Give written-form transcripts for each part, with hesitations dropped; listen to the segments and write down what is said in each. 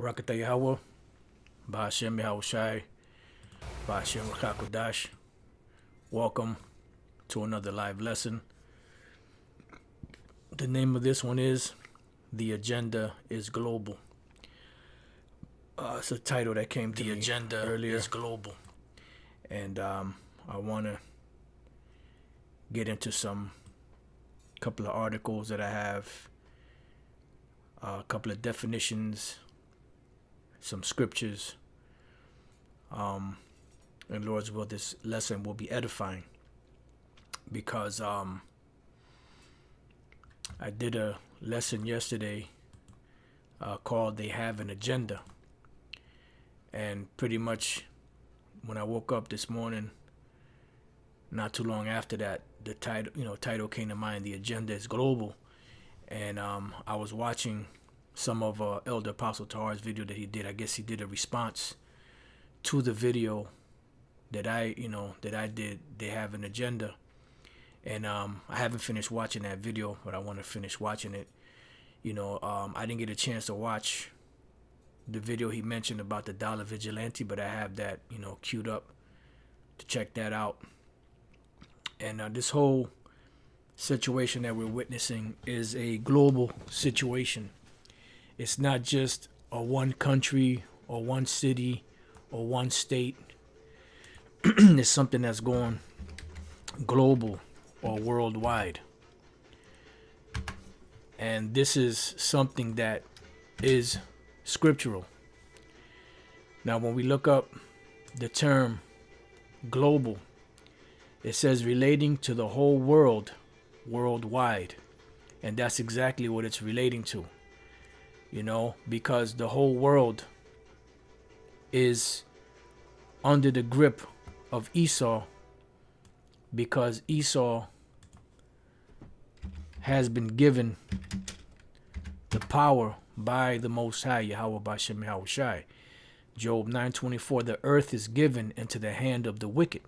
Barakatah Yahweh, Ba'ashem Yahushai, Ba'ashem Rakakodash. Welcome to another live lesson. The name of this one is The Agenda is Global. It's a title that came to me earlier. The Agenda is Global. And I want to get into some couple of articles that I have, a couple of definitions, some scriptures. And Lord's will, this lesson will be edifying because I did a lesson yesterday called They Have an Agenda. And pretty much when I woke up this morning, not too long after that, the title came to mind, The Agenda is Global. And I was watching some of Elder Apostle Tahar's video that he did. I guess he did a response to the video that I did. They Have an Agenda. And I haven't finished watching that video, but I want to finish watching it. I didn't get a chance to watch the video he mentioned about the dollar vigilante, but I have that, queued up to check that out. And this whole situation that we're witnessing is a global situation. It's not just a one country or one city or one state. It's something that's going global or worldwide. And this is something that is scriptural. Now, when we look up the term global, it says relating to the whole world, worldwide. And that's exactly what it's relating to. Because the whole world is under the grip of Esau, because Esau has been given the power by the Most High, Yahweh Ba'ashem Yahushai. Job 9:24, the earth is given into the hand of the wicked.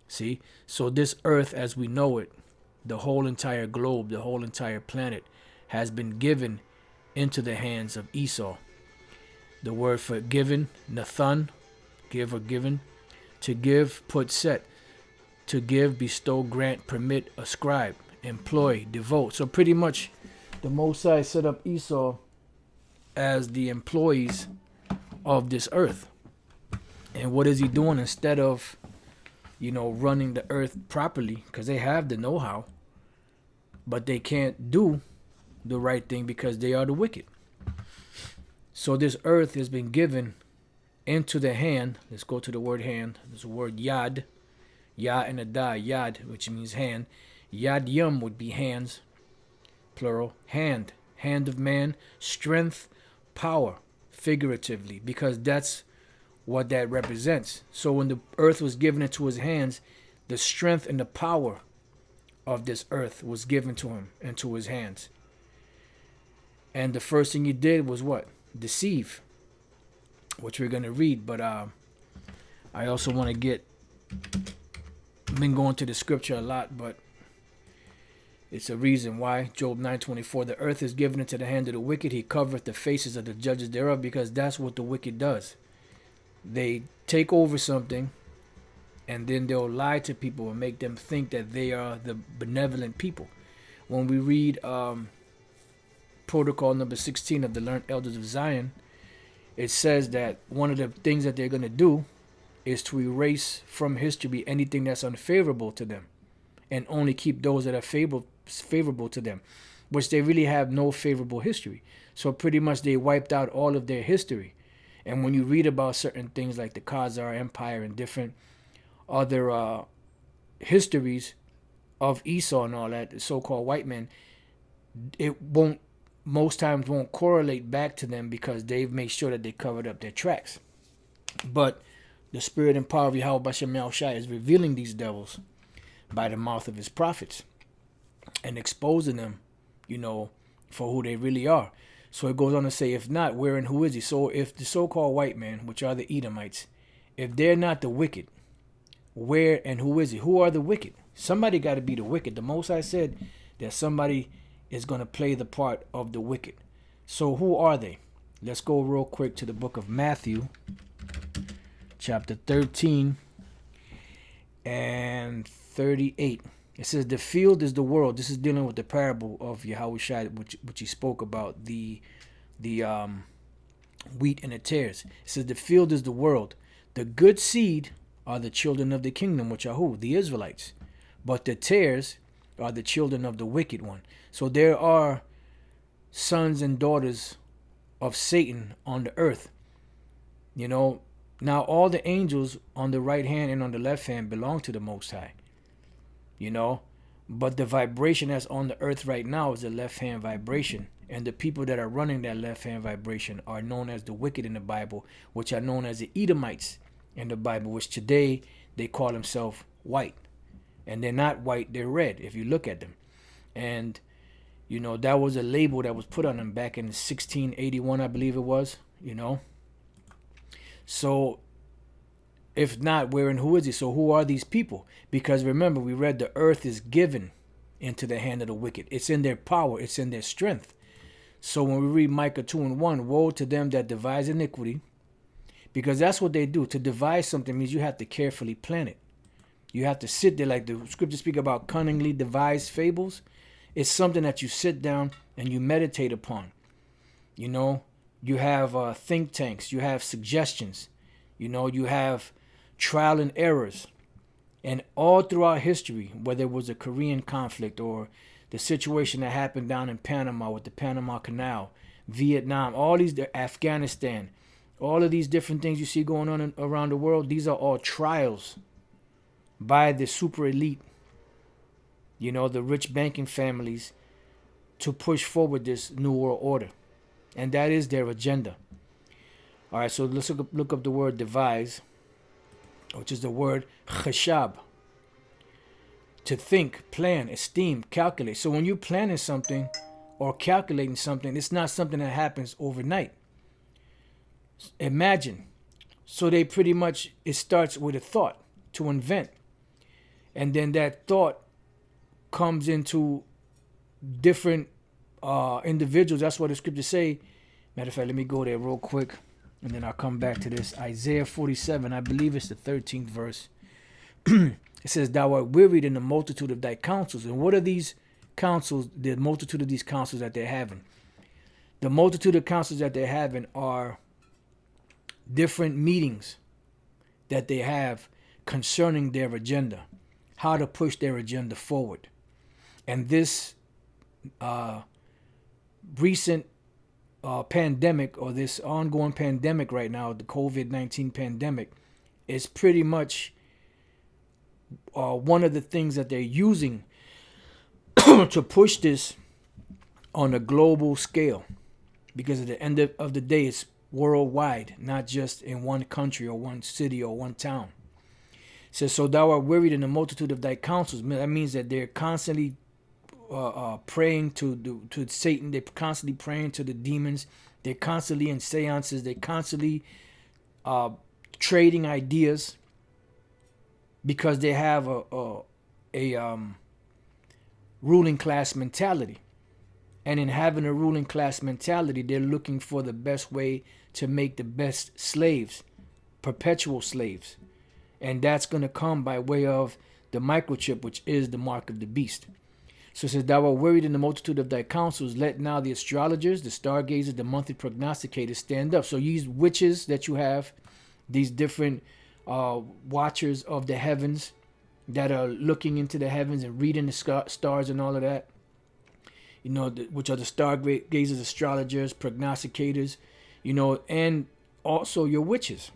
See? So this earth as we know it, the whole entire globe, the whole entire planet, has been given into the hands of Esau. The word for given, Nathan, give or given. To give, put set. To give, bestow, grant, permit, ascribe, employ, devote. So pretty much the Most High set up Esau as the employees of this earth. And what is he doing? Instead of running the earth properly, because they have the know-how, but they can't do the right thing because they are the wicked. So this earth has been given into the hand. Let's go to the word hand. There's the word yad, ya and a da, yad, which means hand. Yad yum would be hands, plural. Hand of man, strength, power, figuratively, because that's what that represents. So when the earth was given into his hands, the strength and the power of this earth was given to him into his hands. And the first thing he did was what? Deceive, which we're going to read. But I also want to I've been going to the scripture a lot, but it's a reason why. Job 9:24, the earth is given into the hand of the wicked. He covereth the faces of the judges thereof, because that's what the wicked does. They take over something, and then they'll lie to people and make them think that they are the benevolent people. When we read protocol number 16 of the Learned Elders of Zion, it says that one of the things that they're going to do is to erase from history anything that's unfavorable to them, and only keep those that are favorable to them, which they really have no favorable history. So pretty much they wiped out all of their history. And when you read about certain things like the Khazar Empire and different other histories of Esau and all that, the so-called white men, it most times won't correlate back to them, because they've made sure that they covered up their tracks. But the spirit and power of Yahweh Ba'ashem Yahushai is revealing these devils by the mouth of his prophets and exposing them, for who they really are. So it goes on to say, if not, where and who is he? So if the so-called white men, which are the Edomites, if they're not the wicked, where and who is he? Who are the wicked? Somebody got to be the wicked. The Most High said that somebody is going to play the part of the wicked. So who are they? Let's go real quick to the book of Matthew, chapter 13 and 38. It says, the field is the world. This is dealing with the parable of Yahushua, which he spoke about, the wheat and the tares. It says, the field is the world. The good seed are the children of the kingdom, which are who? The Israelites. But the tares are the children of the wicked one. So there are sons and daughters of Satan on the earth. You know, now all the angels on the right hand and on the left hand belong to the Most High. You know, but the vibration that's on the earth right now is the left hand vibration. And the people that are running that left hand vibration are known as the wicked in the Bible, which are known as the Edomites in the Bible, which today they call themselves white. And they're not white, they're red if you look at them. And, you know, that was a label that was put on them back in 1681, I believe it was, you know. So, if not, where and who is he? So who are these people? Because remember, we read the earth is given into the hand of the wicked. It's in their power. It's in their strength. So when we read Micah 2:1, woe to them that devise iniquity. Because that's what they do. To devise something means you have to carefully plan it. You have to sit there, like the scriptures speak about cunningly devised fables. It's something that you sit down and you meditate upon. You know, you have think tanks. You have suggestions. You know, you have trial and errors. And all throughout history, whether it was a Korean conflict or the situation that happened down in Panama with the Panama Canal, Vietnam, all these, Afghanistan, all of these different things you see going on around the world, these are all trials by the super elite, you know, the rich banking families, to push forward this new world order. And that is their agenda. All right, so let's look up the word devise, which is the word chashab. To think, plan, esteem, calculate. So when you're planning something or calculating something, it's not something that happens overnight. Imagine. So they pretty much, it starts with a thought to invent. And then that thought comes into different individuals. That's what the scriptures say. Matter of fact, let me go there real quick, and then I'll come back to this. Isaiah 47, I believe it's the 13th verse. It says, thou art wearied in the multitude of thy counsels. And what are these counsels, the multitude of these counsels that they're having? The multitude of counsels that they're having are different meetings that they have concerning their agenda, how to push their agenda forward. And this recent pandemic, or this ongoing pandemic right now, the COVID-19 pandemic, is pretty much one of the things that they're using to push this on a global scale. Because at the end of the day, it's worldwide, not just in one country or one city or one town. It says, so thou art wearied in the multitude of thy counsels. That means that they're constantly praying to Satan. They're constantly praying to the demons. They're constantly in seances. They're constantly trading ideas, because they have a ruling class mentality. And in having a ruling class mentality, they're looking for the best way to make the best slaves, perpetual slaves. And that's going to come by way of the microchip, which is the mark of the beast. So it says, thou art wearied in the multitude of thy counsels. Let now the astrologers, the stargazers, the monthly prognosticators stand up. So these witches that you have, these different watchers of the heavens that are looking into the heavens and reading the stars and all of that, you know, which are the stargazers, astrologers, prognosticators, you know, and also your witches.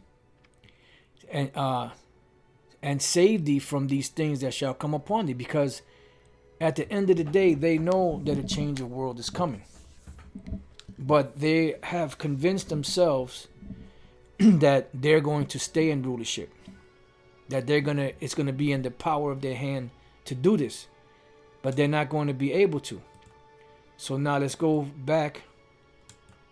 And save thee from these things that shall come upon thee, because at the end of the day, they know that a change of world is coming. But they have convinced themselves that they're going to stay in rulership, that it's gonna be in the power of their hand to do this, but they're not going to be able to. So now let's go back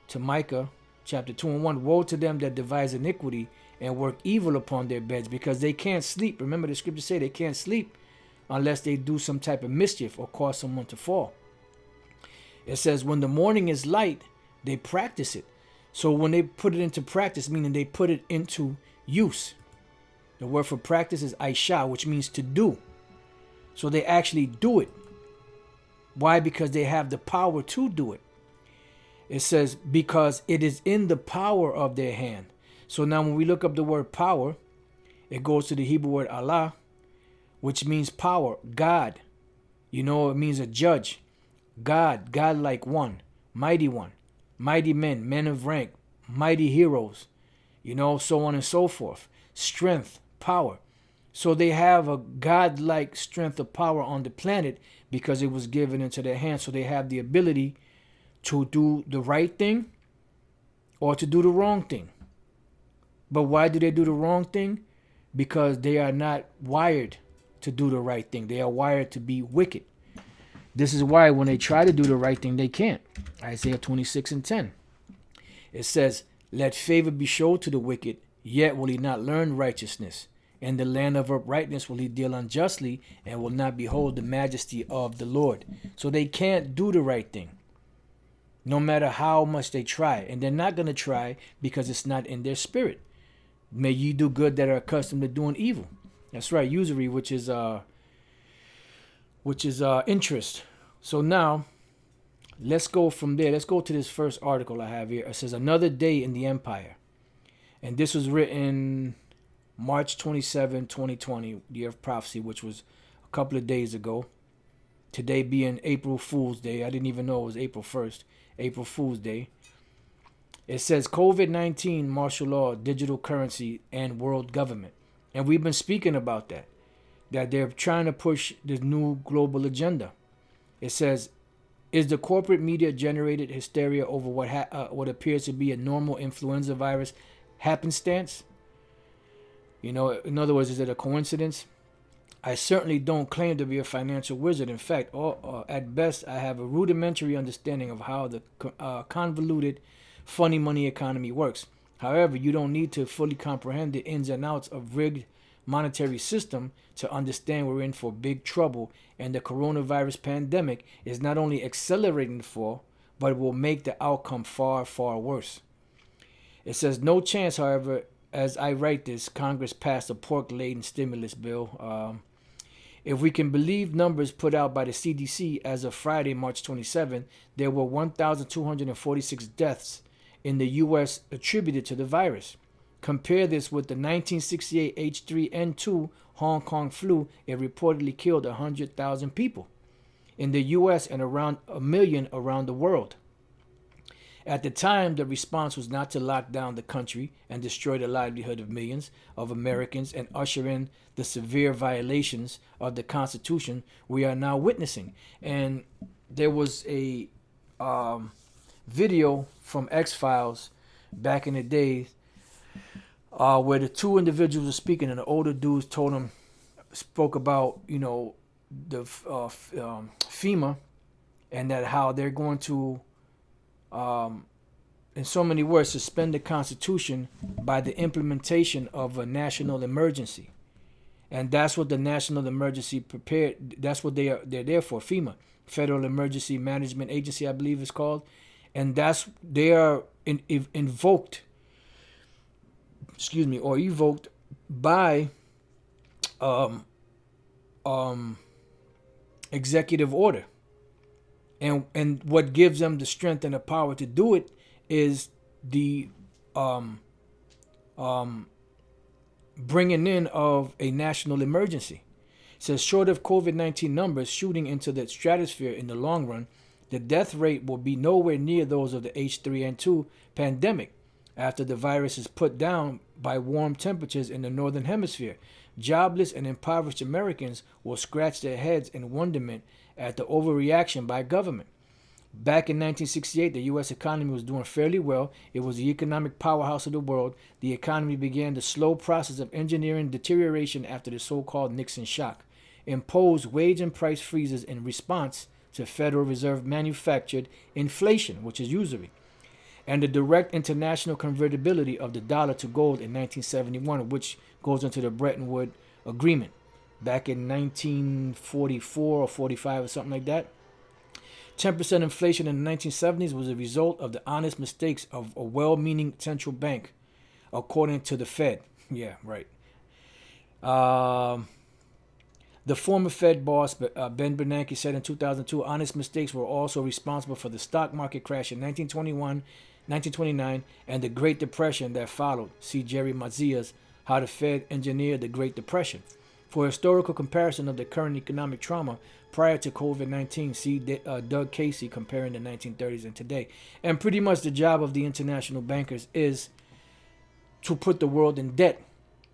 to Micah chapter 2:1. Woe to them that devise iniquity and work evil upon their beds, because they can't sleep. Remember, the scriptures say they can't sleep unless they do some type of mischief or cause someone to fall. It says, when the morning is light, they practice it. So when they put it into practice, meaning they put it into use. The word for practice is aisha, which means to do. So they actually do it. Why? Because they have the power to do it. It says, because it is in the power of their hand. So now when we look up the word power, it goes to the Hebrew word Allah, which means power, God. You know, it means a judge. God, God-like one, mighty men, men of rank, mighty heroes, you know, so on and so forth. Strength, power. So they have a God-like strength of power on the planet because it was given into their hands. So they have the ability to do the right thing or to do the wrong thing. But why do they do the wrong thing? Because they are not wired to do the right thing. They are wired to be wicked. This is why when they try to do the right thing, they can't. Isaiah 26:10. It says, let favor be showed to the wicked, yet will he not learn righteousness. In the land of uprightness will he deal unjustly, and will not behold the majesty of the Lord. So they can't do the right thing, no matter how much they try. And they're not going to try because it's not in their spirit. May ye do good that are accustomed to doing evil. That's right, usury, which is interest. So now, let's go from there. Let's go to this first article I have here. It says, another day in the empire. And this was written March 27, 2020, the year of prophecy, which was a couple of days ago. Today being April Fool's Day. I didn't even know it was April 1st, April Fool's Day. It says COVID-19, martial law, digital currency, and world government. And we've been speaking about that they're trying to push this new global agenda. It says, is the corporate media generated hysteria over what appears to be a normal influenza virus happenstance? You know, in other words, is it a coincidence? I certainly don't claim to be a financial wizard. In fact, at best, I have a rudimentary understanding of how the convoluted, funny money economy works. However, you don't need to fully comprehend the ins and outs of rigged monetary system to understand we're in for big trouble, and the coronavirus pandemic is not only accelerating the fall, but it will make the outcome far, far worse. It says, no chance, however, as I write this, Congress passed a pork-laden stimulus bill. If we can believe numbers put out by the CDC as of Friday, March 27, there were 1,246 deaths in the U.S. attributed to the virus. Compare this with the 1968 H3N2 Hong Kong flu. It reportedly killed 100,000 people in the U.S. and around 1 million around the world. At the time, the response was not to lock down the country and destroy the livelihood of millions of Americans and usher in the severe violations of the Constitution we are now witnessing. And there was a video from X-Files back in the day where the two individuals were speaking, and the older dudes spoke about, you know, the FEMA, and that how they're going to, in so many words, suspend the Constitution by the implementation of a national emergency. And that's what the national emergency prepared. That's what they're there for. FEMA, Federal Emergency Management Agency, I believe it's called. And they are evoked by executive order. And what gives them the strength and the power to do it is the bringing in of a national emergency. It says, short of COVID-19 numbers shooting into the stratosphere in the long run, the death rate will be nowhere near those of the H3N2 pandemic after the virus is put down by warm temperatures in the northern hemisphere. Jobless and impoverished Americans will scratch their heads in wonderment at the overreaction by government. Back in 1968, the U.S. economy was doing fairly well. It was the economic powerhouse of the world. The economy began the slow process of engineering deterioration after the so-called Nixon shock. Imposed wage and price freezes in response to Federal Reserve manufactured inflation, which is usury, and the direct international convertibility of the dollar to gold in 1971, which goes into the Bretton Woods Agreement back in 1944 or 45 or something like that. 10% inflation in the 1970s was a result of the honest mistakes of a well-meaning central bank, according to the Fed. Yeah, right. The former Fed boss, Ben Bernanke, said in 2002, honest mistakes were also responsible for the stock market crash in 1929, and the Great Depression that followed. See Jerry Mazia's How the Fed Engineered the Great Depression. For a historical comparison of the current economic trauma prior to COVID-19, see Doug Casey comparing the 1930s and today. And pretty much the job of the international bankers is to put the world in debt.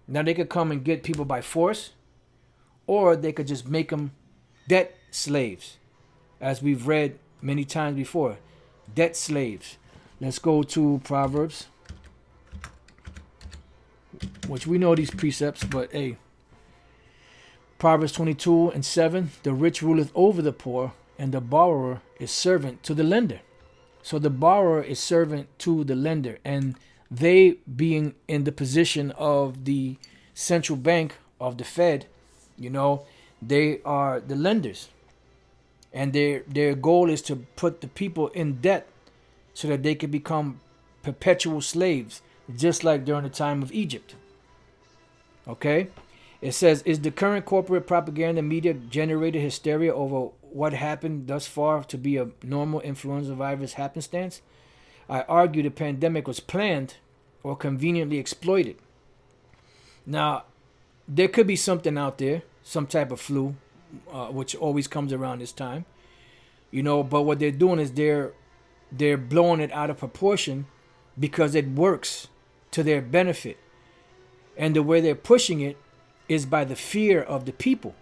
Now they could come and get people by force, or they could just make them debt slaves, as we've read many times before. Debt slaves. Let's go to Proverbs, which we know these precepts, but hey. Proverbs 22:7, the rich ruleth over the poor, and the borrower is servant to the lender. So the borrower is servant to the lender, and they, being in the position of the central bank of the Fed, you know, they are the lenders, and their goal is to put the people in debt so that they can become perpetual slaves, just like during the time of Egypt. Okay, it says, is the current corporate propaganda media generated hysteria over what happened thus far to be a normal influenza virus happenstance? I argue the pandemic was planned or conveniently exploited. Now, there could be something out there, some type of flu, which always comes around this time, you know. But what they're doing is they're blowing it out of proportion because it works to their benefit, and the way they're pushing it is by the fear of the people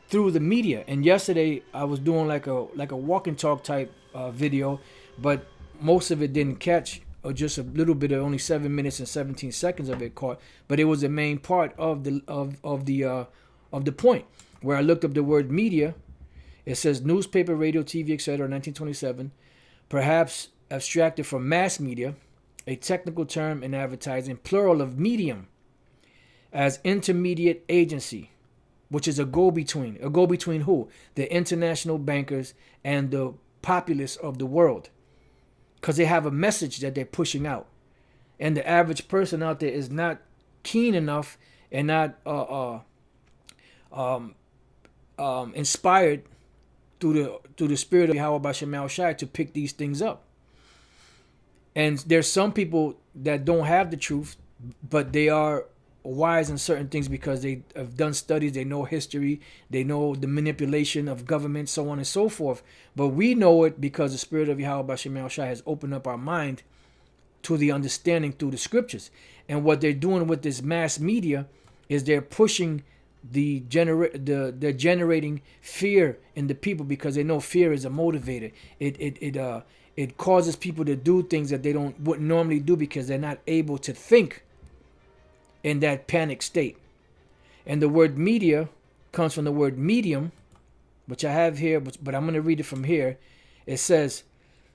through the media. And yesterday I was doing like a walk and talk type video, but most of it didn't catch, or just a little bit of only 7 minutes and 17 seconds of it caught. But it was the main part of the point where I looked up the word media. It says newspaper, radio, TV, etc. 1927, perhaps abstracted from mass media, a technical term in advertising, plural of medium, as intermediate agency, which is a go-between. A go-between who? The international bankers and the populace of the world. Because they have a message that they're pushing out. And the average person out there is not keen enough and not inspired through the spirit of Yahweh Bashem Shai to pick these things up. And there's some people that don't have the truth, but they are wise in certain things because they have done studies, they know history, they know the manipulation of government, so on and so forth. But we know it because the spirit of Yahweh Bashem Shai has opened up our mind to the understanding through the scriptures. And what they're doing with this mass media is they're pushing they're generating fear in the people because they know fear is a motivator. It causes people to do things that they wouldn't normally do because they're not able to think in that panic state. And the word media comes from the word medium, which I have here, but I'm going to read it from here. It says,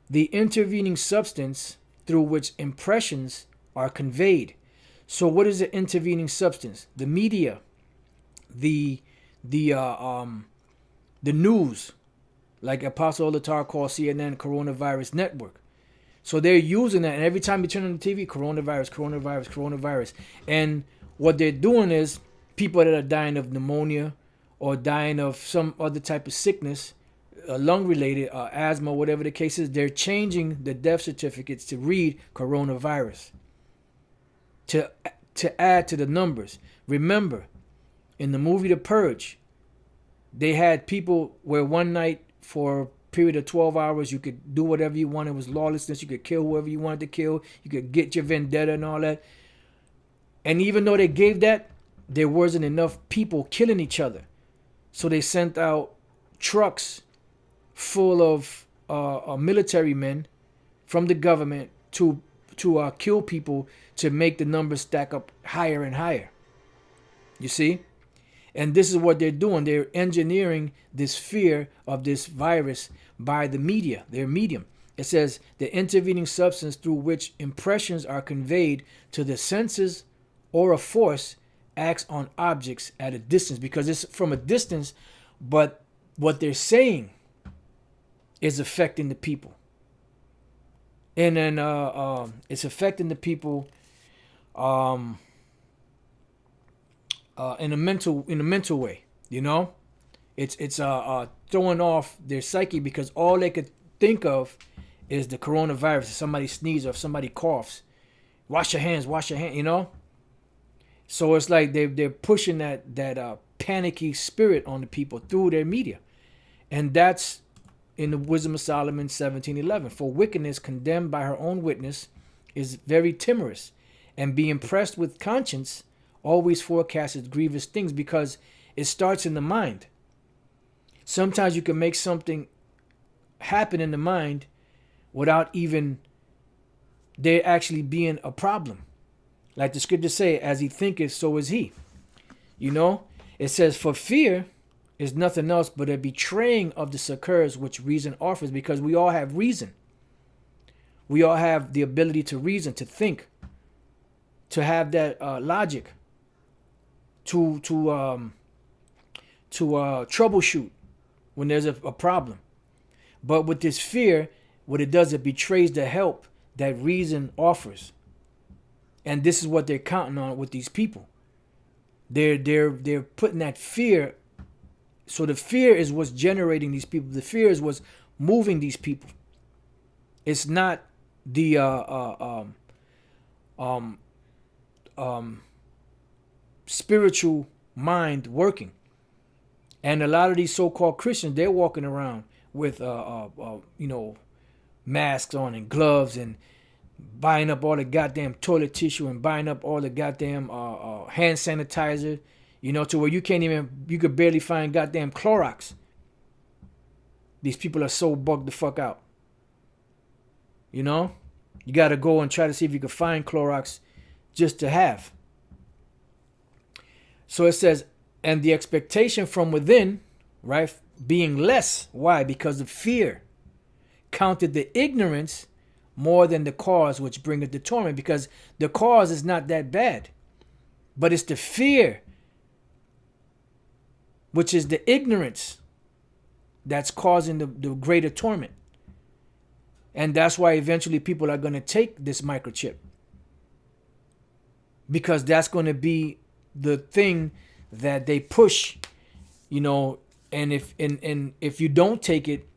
the intervening substance through which impressions are conveyed. So what is the intervening substance? The media, the news, like Apostle Olatar calls CNN coronavirus network. So they're using that, and every time you turn on the TV, coronavirus. And what they're doing is people that are dying of pneumonia or dying of some other type of sickness, lung-related, asthma, whatever the case is, they're changing the death certificates to read coronavirus to add to the numbers. Remember, in the movie The Purge, they had people where one night for a period of 12 hours, you could do whatever you wanted. It was lawlessness. You could kill whoever you wanted to kill. You could get your vendetta and all that. And even though they gave that, there wasn't enough people killing each other. So they sent out trucks full of military men from the government to kill people to make the numbers stack up higher and higher. You see? And this is what they're doing. They're engineering this fear of this virus by the media, their medium. It says the intervening substance through which impressions are conveyed to the senses or a force acts on objects at a distance, because it's from a distance, but what they're saying is affecting the people. And then it's affecting the people in a mental way, you know. It's throwing off their psyche because all they could think of is the coronavirus. If somebody sneezes or if somebody coughs, wash your hands, you know. So it's like they're pushing that panicky spirit on the people through their media, and that's in the Wisdom of Solomon 17:11. For wickedness condemned by her own witness is very timorous, and be impressed with conscience always forecasts grievous things, because it starts in the mind. Sometimes you can make something happen in the mind without even there actually being a problem. Like the scriptures say, as he thinketh, so is he. You know, it says, for fear is nothing else but a betraying of the succors which reason offers, because we all have reason. We all have the ability to reason, to think, to have that logic, to troubleshoot when there's a problem. But with this fear, what it does, it betrays the help that reason offers. And this is what they're counting on with these people. They're putting that fear. So the fear is what's generating these people. The fear is what's moving these people. It's not the spiritual mind working. And a lot of these so-called Christians, they're walking around with masks on and gloves and buying up all the goddamn toilet tissue and buying up all the goddamn hand sanitizer, you know, to where you could barely find goddamn Clorox. These people are so bugged the fuck out. You know, you got to go and try to see if you can find Clorox just to have. So it says, and the expectation from within, right, being less. Why? Because of fear. Counted the ignorance more than the cause which bringeth the torment, because the cause is not that bad, but it's the fear, which is the ignorance, that's causing the greater torment. And that's why eventually people are going to take this microchip, because that's going to be the thing that they push, you know. And if you don't take it,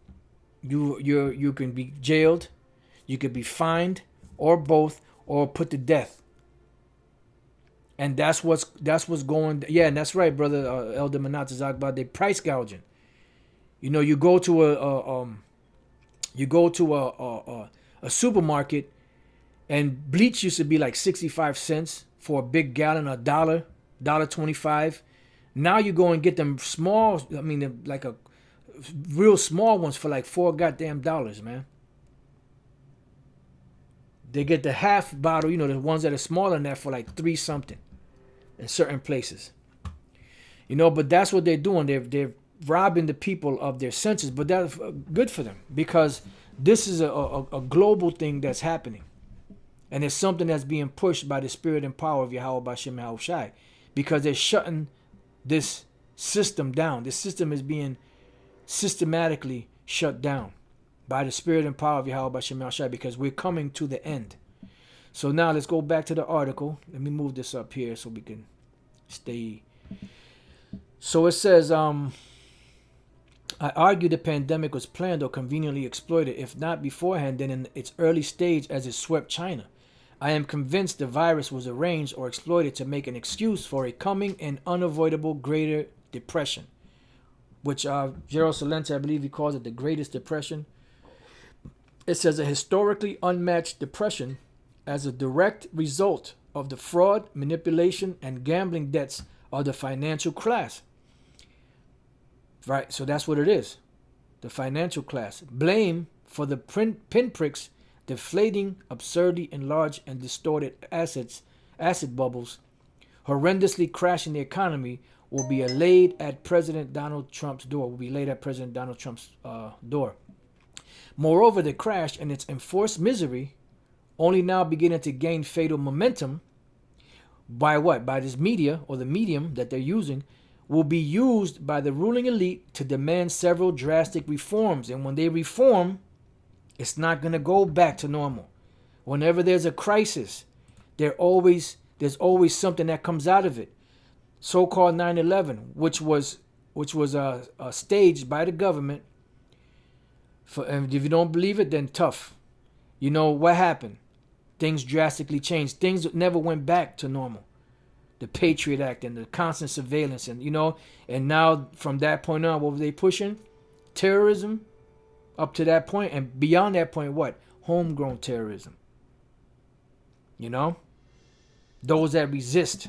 you can be jailed, you could be fined, or both, or put to death. And that's what's going. Yeah, and that's right, brother Elder Manat about the price gouging. You know, you go to a supermarket, and bleach used to be like 65 cents for a big gallon, $1.25. Now you go and get them small. I mean, like a real small ones for like $4 goddamn, man. They get the half bottle, you know, the ones that are smaller than that for like $3 something in certain places. You know, but that's what they're doing. They're robbing the people of their senses. But that's good for them, because this is a global thing that's happening. And it's something that's being pushed by the spirit and power of Yahweh Bashem Yahushai, because they're shutting this system down. This system is being systematically shut down by the spirit and power of Yahweh Bashem Yahushai, because we're coming to the end. So now let's go back to the article. Let me move this up here so we can stay. So it says, I argue the pandemic was planned or conveniently exploited, if not beforehand, then in its early stage as it swept China. I am convinced the virus was arranged or exploited to make an excuse for a coming and unavoidable greater depression, which Gerald Salente, I believe he calls it the greatest depression. It says a historically unmatched depression as a direct result of the fraud, manipulation, and gambling debts of the financial class. Right, so that's what it is. The financial class. Blame for the pinpricks, deflating, absurdly enlarged and distorted asset bubbles, horrendously crashing the economy, will be laid at President Donald Trump's door. Moreover, the crash and its enforced misery, only now beginning to gain fatal momentum, by what? By this media, or the medium that they're using, will be used by the ruling elite to demand several drastic reforms. And when they reform, it's not going to go back to normal. Whenever there's a crisis, there's always something that comes out of it. So-called 9/11, which was staged by the government. And if you don't believe it, then tough. You know what happened? Things drastically changed. Things never went back to normal. The Patriot Act and the constant surveillance, and and now from that point on, what were they pushing? Terrorism. Up to that point, and beyond that point, what? Homegrown terrorism. Those that resist.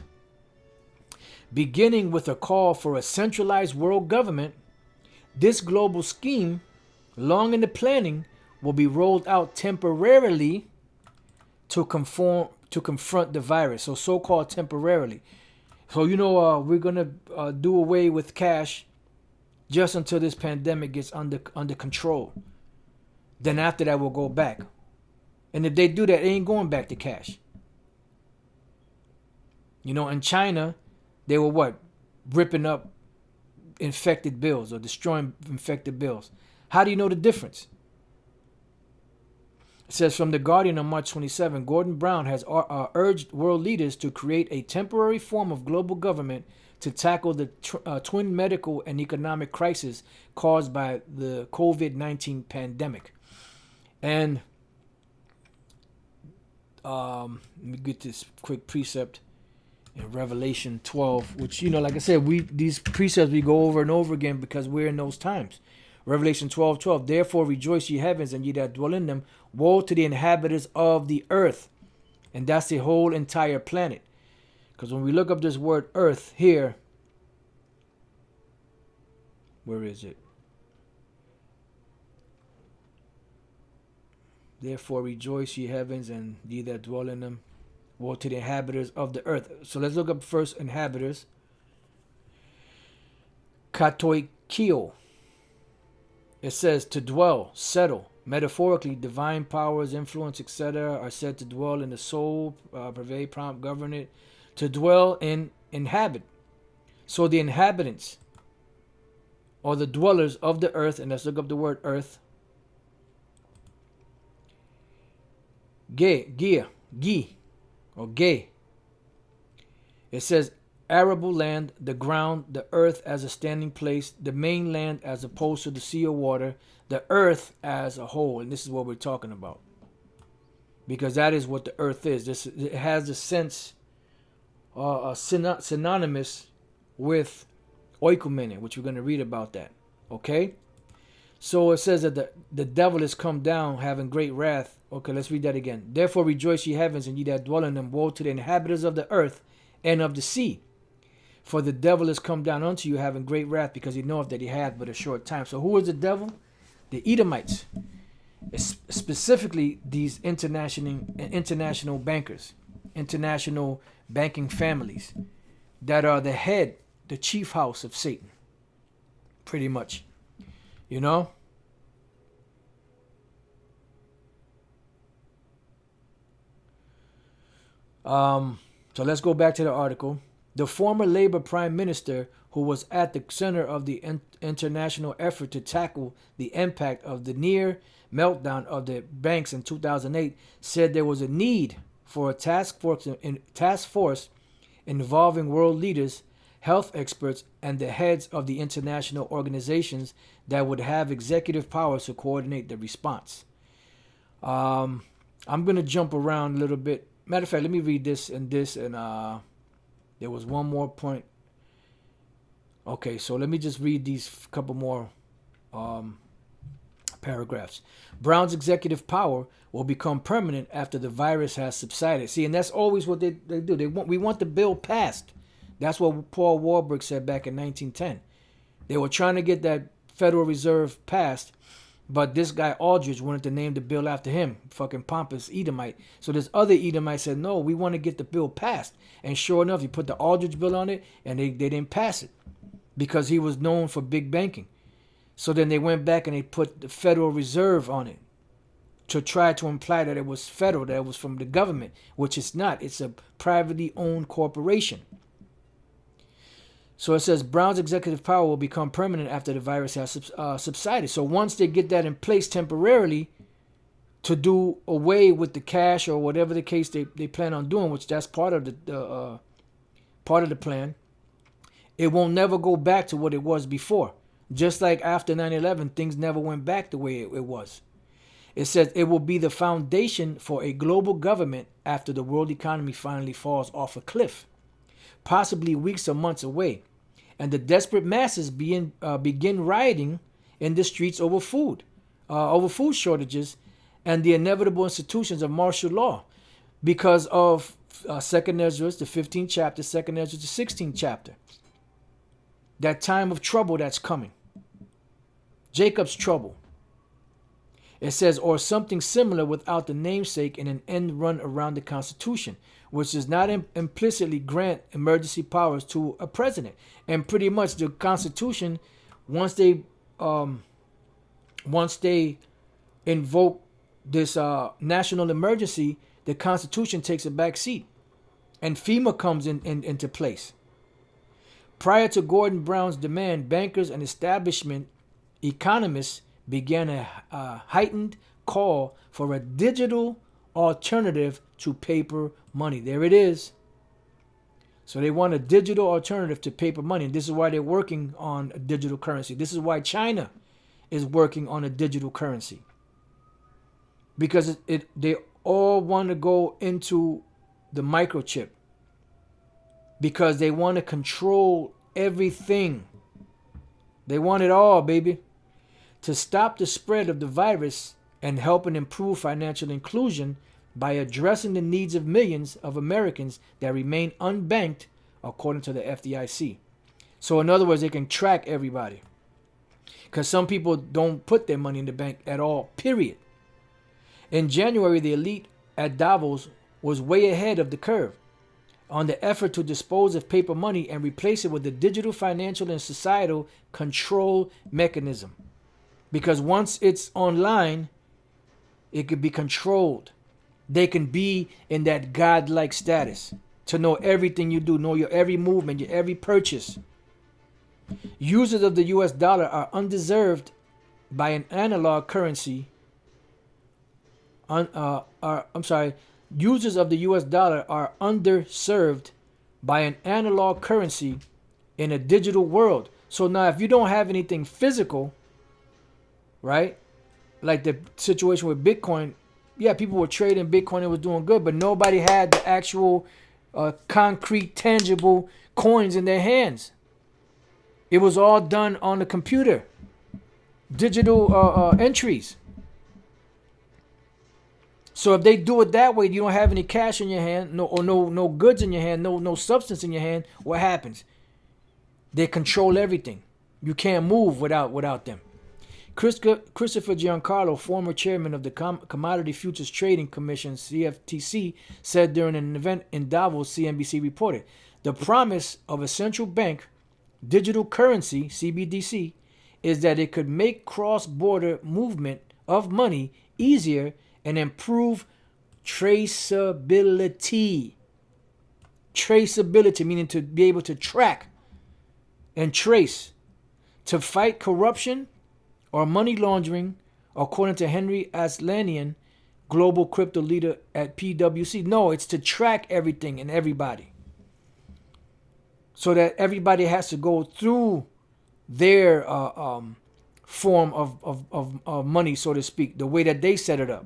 Beginning with a call for a centralized world government, this global scheme, long in the planning, will be rolled out temporarily to confront the virus. So-called temporarily. So we're gonna do away with cash just until this pandemic gets under control. Then after that, we'll go back. And if they do that, they ain't going back to cash. In China, they were what? Ripping up infected bills or destroying infected bills. How do you know the difference? It says from The Guardian on March 27, Gordon Brown has urged world leaders to create a temporary form of global government to tackle the twin medical and economic crisis caused by the COVID-19 pandemic. And let me get this quick precept in Revelation 12, which, like I said, these precepts we go over and over again because we're in those times. Revelation 12:12. Therefore rejoice, ye heavens, and ye that dwell in them. Woe to the inhabitants of the earth. And that's the whole entire planet. Because when we look up this word earth here, where is it? Therefore rejoice, ye heavens, and ye that dwell in them. Woe to the inhabitants of the earth. So let's look up first inhabitants. Katoikio. It says to dwell, settle. Metaphorically, divine powers, influence, etc. are said to dwell in the soul, pervade, prompt, govern it. To dwell and inhabit. So the inhabitants, or the dwellers of the earth, and let's look up the word earth. Gi, or gay. It says arable land, the ground, the earth as a standing place, the mainland as opposed to the sea or water, the earth as a whole. And this is what we're talking about. Because that is what the earth is. It has the sense synonymous with oikumene, which we're going to read about that. Okay? So it says that the devil is come down having great wrath. Okay, let's read that again. Therefore rejoice, ye heavens, and ye that dwell in them. Woe to the inhabitants of the earth and of the sea. For the devil is come down unto you having great wrath, because he knoweth that he hath but a short time. So who is the devil? The Edomites. Specifically these international bankers, international banking families that are the chief house of Satan. Pretty much. So let's go back to the article. The former Labor Prime Minister, who was at the center of the international effort to tackle the impact of the near meltdown of the banks in 2008, said there was a need for a task force involving world leaders, health experts, and the heads of the international organizations that would have executive powers to coordinate the response. I'm going to jump around a little bit. Matter of fact, let me read this, and there was one more point. Okay, so let me just read these couple more paragraphs. Brown's executive power will become permanent after the virus has subsided. See, and that's always what they do. We want the bill passed. That's what Paul Warburg said back in 1910. They were trying to get that Federal Reserve passed, but this guy Aldrich wanted to name the bill after him, fucking pompous Edomite. So this other Edomite said, no, we want to get the bill passed. And sure enough, he put the Aldrich bill on it, and they didn't pass it because he was known for big banking. So then they went back and they put the Federal Reserve on it to try to imply that it was federal, that it was from the government, which it's not. It's a privately owned corporation. So it says Brown's executive power will become permanent after the virus has subsided. So once they get that in place temporarily to do away with the cash or whatever the case they plan on doing, which that's part of the plan, it won't never go back to what it was before. Just like after 9/11, things never went back the way it was. It says it will be the foundation for a global government after the world economy finally falls off a cliff, possibly weeks or months away, and the desperate masses begin rioting in the streets over food shortages and the inevitable institutions of martial law because of 2nd Ezra, the 15th chapter, 2nd Ezra, the 16th chapter. That time of trouble that's coming. Jacob's trouble. It says, or something similar without the namesake in an end run around the Constitution, which does not implicitly grant emergency powers to a president. And pretty much the Constitution, once they invoke this national emergency, the Constitution takes a back seat, and FEMA comes into place. Prior to Gordon Brown's demand, bankers and establishment economists began a heightened call for a digital alternative to paper money. There it is. So they want a digital alternative to paper money. And this is why they're working on a digital currency. This is why China is working on a digital currency. Because they all want to go into the microchip. Because they want to control everything. They want it all, baby. To stop the spread of the virus and help and improve financial inclusion by addressing the needs of millions of Americans that remain unbanked, according to the FDIC. So in other words, they can track everybody. Because some people don't put their money in the bank at all, period. In January, the elite at Davos was way ahead of the curve on the effort to dispose of paper money and replace it with a digital financial and societal control mechanism. Because once it's online, it could be controlled. They can be in that godlike status to know everything you do, know your every movement, your every purchase. Users of the US dollar are undeserved by an analog currency. Users of the US dollar are underserved by an analog currency in a digital world. So now if you don't have anything physical, right? Like the situation with Bitcoin, yeah, people were trading Bitcoin, it was doing good, but nobody had the actual concrete, tangible coins in their hands. It was all done on the computer. Digital entries. So if they do it that way, you don't have any cash in your hand, no goods in your hand, no substance in your hand, what happens? They control everything. You can't move without them. Christopher Giancarlo, former chairman of the Commodity Futures Trading Commission, CFTC, said during an event in Davos, CNBC reported, the promise of a central bank digital currency, CBDC, is that it could make cross-border movement of money easier and improve traceability. Traceability, meaning to be able to track and trace, to fight corruption or money laundering, according to Henry Aslanian, global crypto leader at PwC. No, it's to track everything and everybody, so that everybody has to go through their form of money, so to speak, the way that they set it up.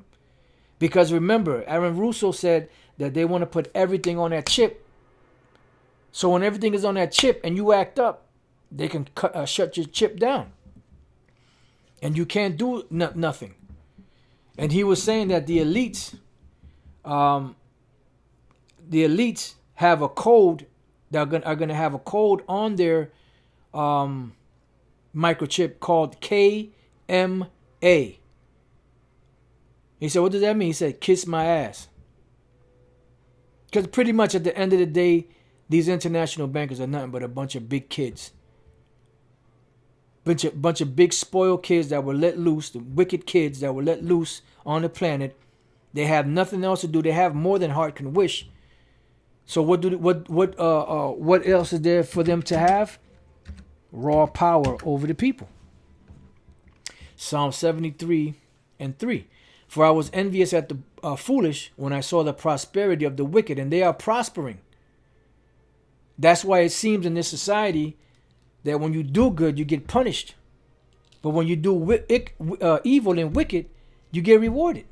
Because remember, Aaron Russo said that they want to put everything on that chip. So when everything is on that chip and you act up, they can shut your chip down. And you can't do nothing. And he was saying that the elites have a code. Are going to have a code on their microchip called KMA. He said, what does that mean? He said, kiss my ass. Because pretty much at the end of the day, these international bankers are nothing but a bunch of big kids. Bunch of big spoiled kids that were let loose, the wicked kids that were let loose on the planet. They have nothing else to do. They have more than heart can wish. So what else is there for them to have? Raw power over the people. Psalm 73 and 3. For I was envious at the foolish when I saw the prosperity of the wicked, and they are prospering. That's why it seems in this society that when you do good, you get punished. But when you do evil and wicked, you get rewarded.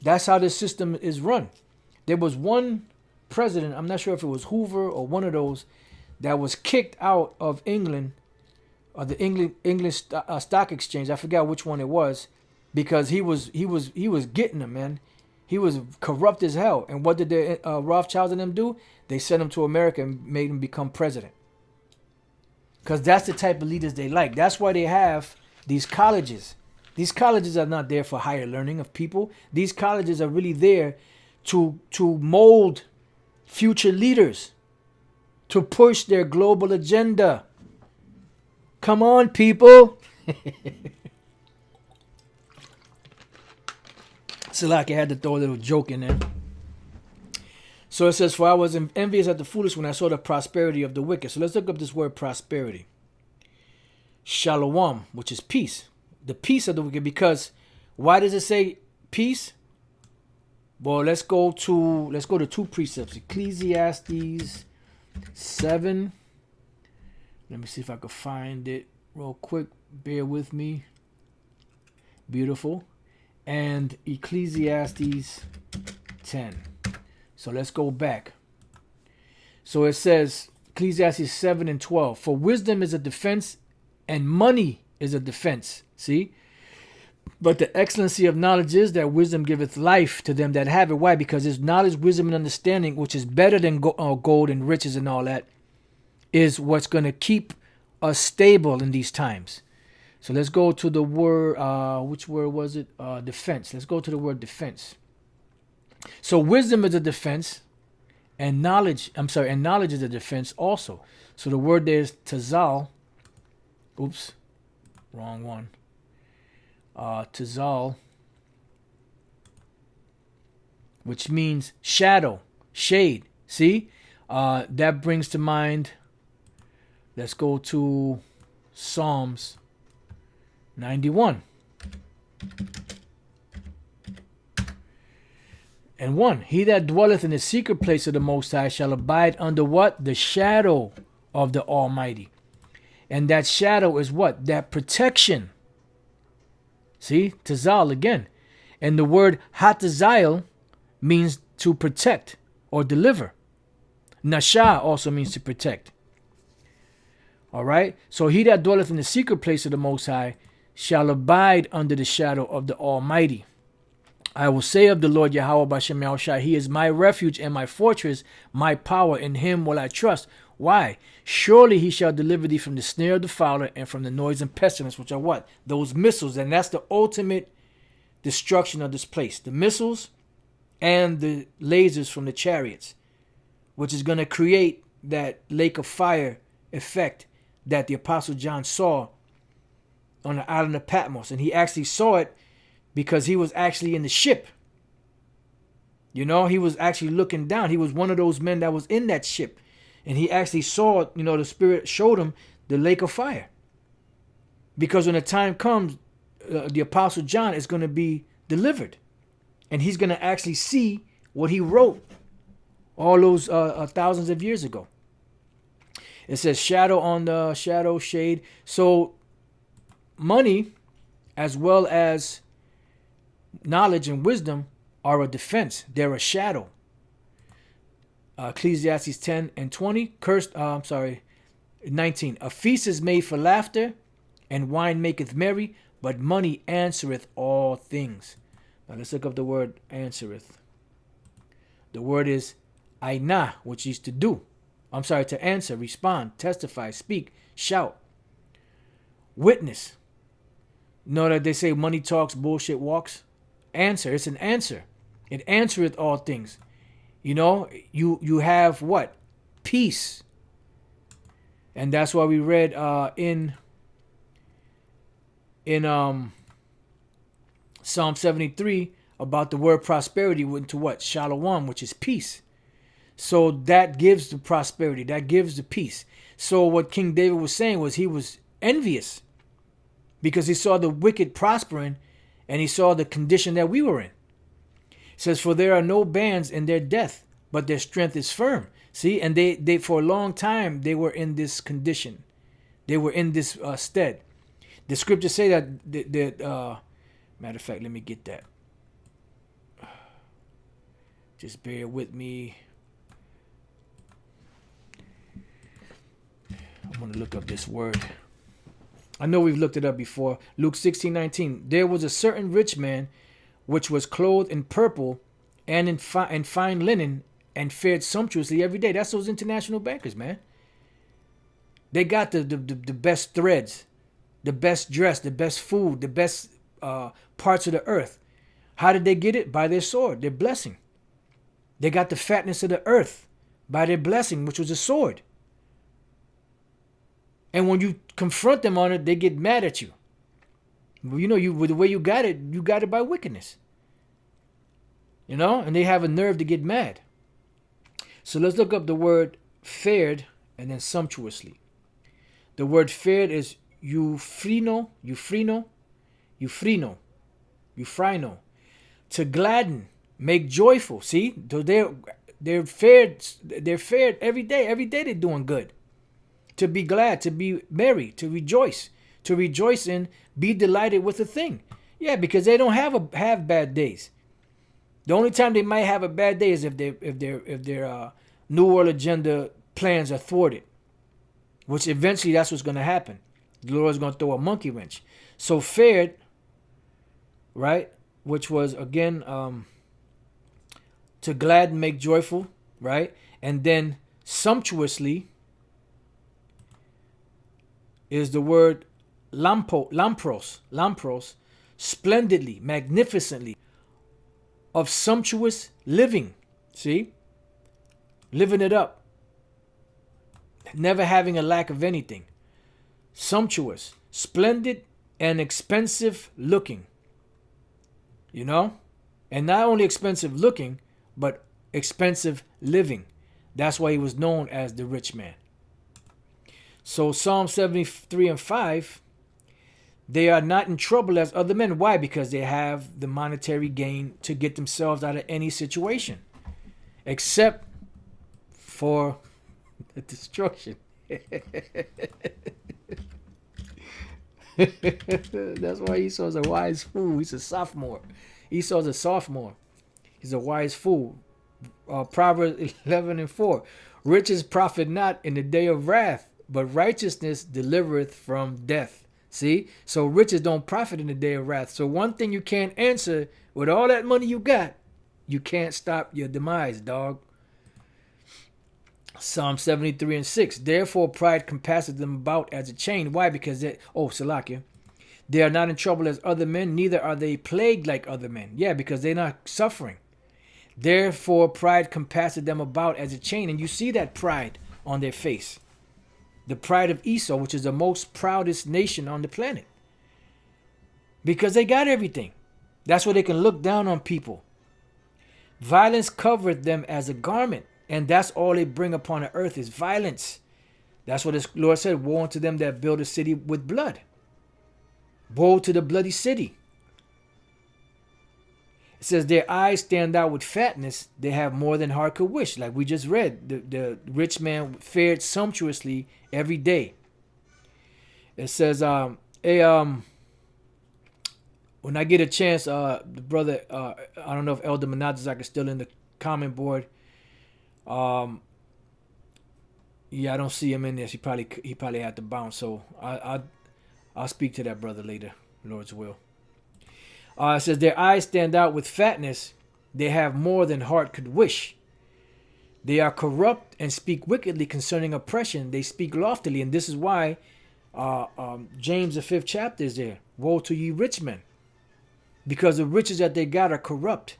That's how this system is run. There was one president, I'm not sure if it was Hoover or one of those, that was kicked out of England, or the English stock exchange. I forgot which one it was, because he was getting them, man. He was corrupt as hell. And what did the Rothschilds and them do? They sent him to America and made him become president. Because that's the type of leaders they like. That's why they have these colleges. These colleges are not there for higher learning of people. These colleges are really there to mold future leaders, to push their global agenda. Come on, people. Salaki had to throw a little joke in there. So it says, for I was envious at the foolish when I saw the prosperity of the wicked. So let's look up this word prosperity. Shalom, which is peace. The peace of the wicked. Because why does it say peace? Well, let's go to two precepts. Ecclesiastes 7. Let me see if I can find it real quick. Bear with me. Beautiful. And Ecclesiastes 10. So let's go back. So it says, Ecclesiastes 7 and 12. For wisdom is a defense, and money is a defense. See? But the excellency of knowledge is that wisdom giveth life to them that have it. Why? Because it's knowledge, wisdom, and understanding, which is better than gold and riches and all that, is what's going to keep us stable in these times. So let's go to the word, which word was it? Defense. Let's go to the word defense. So wisdom is a defense, and knowledge is a defense also. So the word there is tazal. Oops, wrong one. Tazal, which means shadow, shade. See? That brings to mind, let's go to Psalms 91. And 1, he that dwelleth in the secret place of the Most High shall abide under what? The shadow of the Almighty. And that shadow is what? That protection. See? Tazal again. And the word hatazail means to protect or deliver. Nasha also means to protect. All right? So he that dwelleth in the secret place of the Most High shall abide under the shadow of the Almighty. I will say of the Lord Yahweh Bashem Yahushua, he is my refuge and my fortress, my power, in him will I trust. Why? Surely he shall deliver thee from the snare of the fowler and from the noise and pestilence, which are what? Those missiles. And that's the ultimate destruction of this place. The missiles and the lasers from the chariots, which is going to create that lake of fire effect that the Apostle John saw on the island of Patmos. And he actually saw it because he was actually in the ship. You know, he was actually looking down. He was one of those men that was in that ship. And he actually saw, you know, the Spirit showed him the lake of fire. Because when the time comes, the Apostle John is going to be delivered. And he's going to actually see what he wrote all those thousands of years ago. It says shadow on the shadow, shade. So money as well as knowledge and wisdom are a defense. They're a shadow. Ecclesiastes 10 and 20. 19. A feast is made for laughter, and wine maketh merry, but money answereth all things. Now let's look up the word answereth. The word is aina, which is to do. To answer, respond, testify, speak, shout, witness. Know that they say money talks, bullshit walks? Answer. It's an answer. It answereth all things. You know, you have what? Peace. And that's why we read in Psalm 73, about the word prosperity went to what? Shalom, which is peace. So that gives the prosperity, that gives the peace. So what King David was saying was he was envious because he saw the wicked prospering and he saw the condition that we were in. It says, for there are no bands in their death, but their strength is firm. See, and they for a long time, they were in this condition. They were in this stead. The scriptures say that, matter of fact, let me get that. Just bear with me. I'm going to look up this word. I know we've looked it up before. Luke 16:19. There was a certain rich man which was clothed in purple and in fine linen and fared sumptuously every day. That's those international bankers, man. They got the best threads, the best dress, the best food, the best parts of the earth. How did they get it? By their sword, their blessing. They got the fatness of the earth by their blessing, which was a sword. And when you confront them on it, they get mad at you. You know, with the way you got it by wickedness. You know, and they have a nerve to get mad. So let's look up the word fared and then sumptuously. The word fared is euphrino. To gladden, make joyful. See, so they're fared every day. Every day they're doing good. To be glad, to be merry, to rejoice in, be delighted with a thing. Yeah, because they don't have bad days. The only time they might have a bad day is if their New World Agenda plans are thwarted, which eventually that's what's going to happen. The Lord's going to throw a monkey wrench. So fared, right, which was again to gladden, make joyful, right, and then sumptuously is the word lampros, splendidly, magnificently, of sumptuous living. See? Living it up. Never having a lack of anything. Sumptuous, splendid, and expensive looking. You know? And not only expensive looking, but expensive living. That's why he was known as the rich man. So Psalm 73:5, they are not in trouble as other men. Why? Because they have the monetary gain to get themselves out of any situation. Except for the destruction. That's why Esau's a wise fool. He's a sophomore. Esau's a sophomore. He's a wise fool. Proverbs 11:4. Riches profit not in the day of wrath, but righteousness delivereth from death. See? So riches don't profit in the day of wrath. So one thing you can't answer with all that money you got, you can't stop your demise, dog. Psalm 73:6. Therefore pride compasseth them about as a chain. Why? Because Salakia. They are not in trouble as other men, neither are they plagued like other men. Yeah, because they're not suffering. Therefore pride compasseth them about as a chain. And you see that pride on their face. The pride of Esau, which is the most proudest nation on the planet. Because they got everything. That's why they can look down on people. Violence covereth them as a garment. And that's all they bring upon the earth is violence. That's what the Lord said, woe unto them that build a city with blood. Woe to the bloody city. It says their eyes stand out with fatness. They have more than heart could wish. Like we just read, the rich man fared sumptuously every day. It says, when I get a chance, the brother, I don't know if Elder MANASSEH is still in the comment board. Yeah, I don't see him in this. He probably had to bounce. So I'll speak to that brother later, Lord's will. It says their eyes stand out with fatness. They have more than heart could wish. They are corrupt and speak wickedly concerning oppression. They speak loftily, and this is why James the 5th chapter is there. Woe to ye rich men, because the riches that they got are corrupt,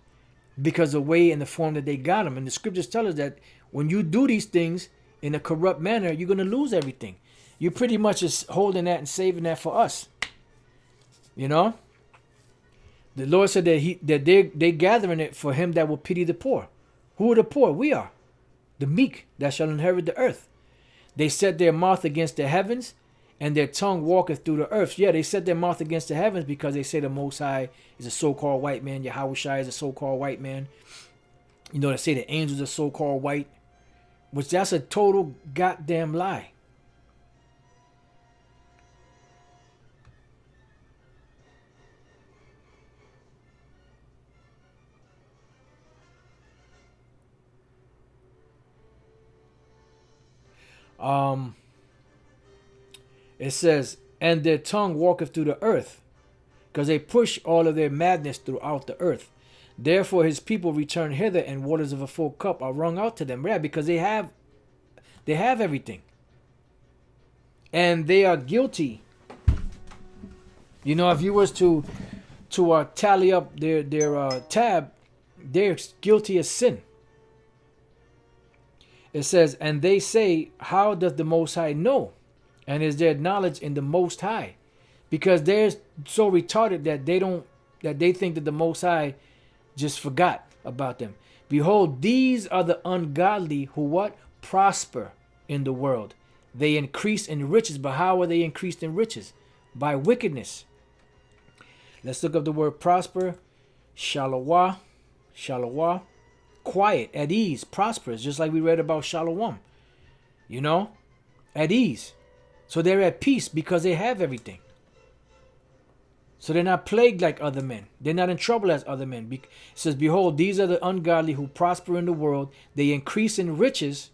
because of the way and the form that they got them. And the scriptures tell us that when you do these things in a corrupt manner, you're going to lose everything. You're pretty much just holding that and saving that for us. You know? The Lord said that they gathering it for him that will pity the poor. Who are the poor? We are. The meek that shall inherit the earth. They set their mouth against the heavens, and their tongue walketh through the earth. Yeah, they set their mouth against the heavens because they say the Most High is a so-called white man. Yahweh Shai is a so-called white man. You know, they say the angels are so-called white, which that's a total goddamn lie. It says, and their tongue walketh through the earth, because they push all of their madness throughout the earth. Therefore his people return hither, and waters of a full cup are wrung out to them. Yeah, because they have everything. And they are guilty. You know, if you was to tally up their tab, they're guilty of sin. It says, and they say, how does the Most High know? And is there knowledge in the Most High? Because they're so retarded that they think that the Most High just forgot about them. Behold, these are the ungodly who what? Prosper in the world. They increase in riches. But how are they increased in riches? By wickedness. Let's look up the word prosper. Shalawa. Shalawa. Quiet, at ease, prosperous, just like we read about Shalom. You know, at ease. So they're at peace because they have everything. So they're not plagued like other men. They're not in trouble as other men. It says, behold, these are the ungodly who prosper in the world. They increase in riches.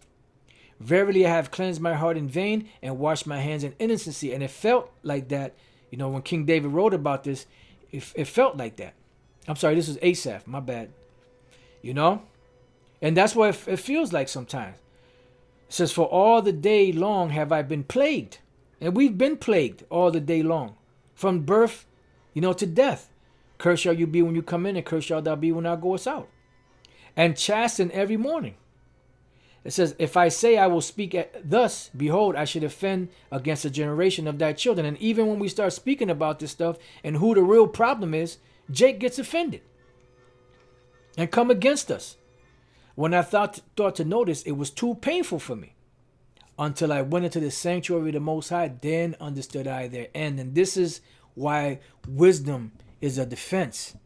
Verily I have cleansed my heart in vain and washed my hands in innocency. And it felt like that. You know, when King David wrote about this, it felt like that. I'm sorry, this was Asaph, my bad. You know? And that's what it feels like sometimes. It says, for all the day long have I been plagued. And we've been plagued all the day long. From birth, you know, to death. Cursed shall you be when you come in, and cursed shall thou be when thou goest out. And chasten every morning. It says, if I say I will speak thus, behold, I should offend against a generation of thy children. And even when we start speaking about this stuff and who the real problem is, Jake gets offended and come against us. When I thought to notice, it was too painful for me. Until I went into the sanctuary of the Most High, then understood I their end. And this is why wisdom is a defense.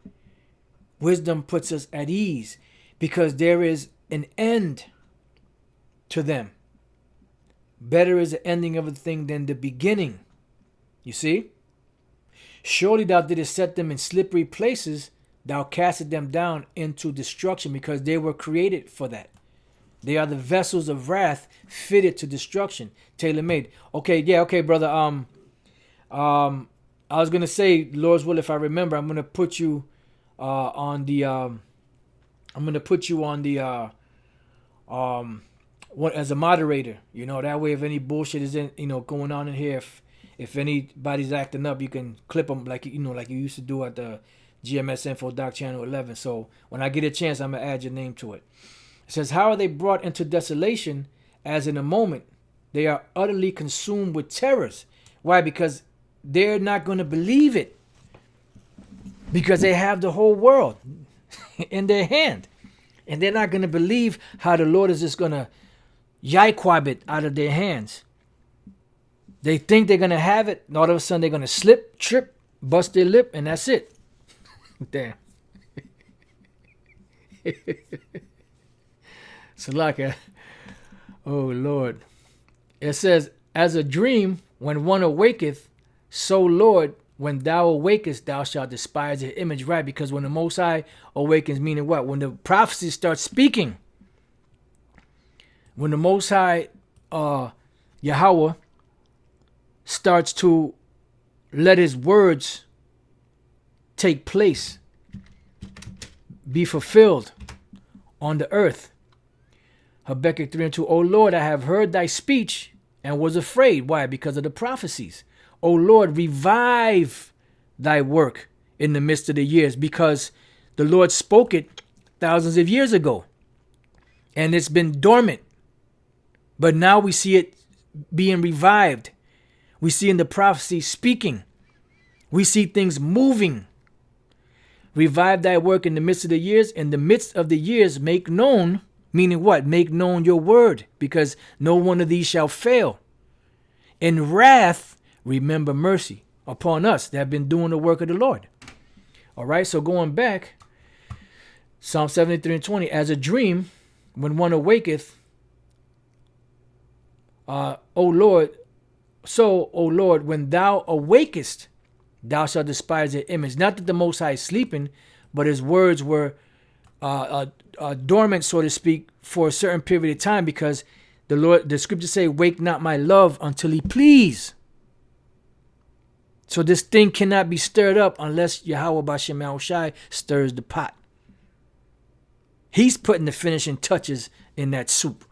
Wisdom puts us at ease because there is an end to them. Better is the ending of a thing than the beginning. You see? Surely thou didst set them in slippery places. Thou castest them down into destruction because they were created for that. They are the vessels of wrath fitted to destruction, tailor-made. Okay, yeah, okay, brother. I was gonna say, Lord's will, if I remember, I'm gonna put you on the as a moderator. You know, that way, if any bullshit is going on in here, if anybody's acting up, you can clip them like like you used to do at the GMS Info Doc Channel 11. So when I get a chance, I'm going to add your name to it. It says, how are they brought into desolation as in a moment? They are utterly consumed with terrors. Why? Because they're not going to believe it. Because they have the whole world in their hand. And they're not going to believe how the Lord is just going to yikwab it out of their hands. They think they're going to have it. And all of a sudden they're going to slip, trip, bust their lip, and that's it. Damn. Salaka. Oh, Lord. It says, as a dream, when one awaketh, so, Lord, when thou awakest, thou shalt despise the image. Right? Because when the Most High awakens, meaning what? When the prophecy starts speaking. When the Most High, Yahweh, starts to let his words take place, be fulfilled on the earth. Habakkuk 3:2. O Lord, I have heard thy speech and was afraid. Why? Because of the prophecies. O Lord, revive thy work in the midst of the years, because the Lord spoke it thousands of years ago and it's been dormant. But now we see it being revived. We see in the prophecy speaking. We see things moving. Revive thy work in the midst of the years. In the midst of the years, make known, meaning what? Make known your word, because no one of these shall fail. In wrath, remember mercy upon us that have been doing the work of the Lord. All right, so going back, Psalm 73 and 20, as a dream, when one awaketh, O Lord, so, O Lord, when thou awakest, thou shalt despise their image. Not that the Most High is sleeping, but his words were dormant, so to speak, for a certain period of time, because the scriptures say, wake not my love until he please. So this thing cannot be stirred up unless Yahweh Bashem Yahushai stirs the pot. He's putting the finishing touches in that soup.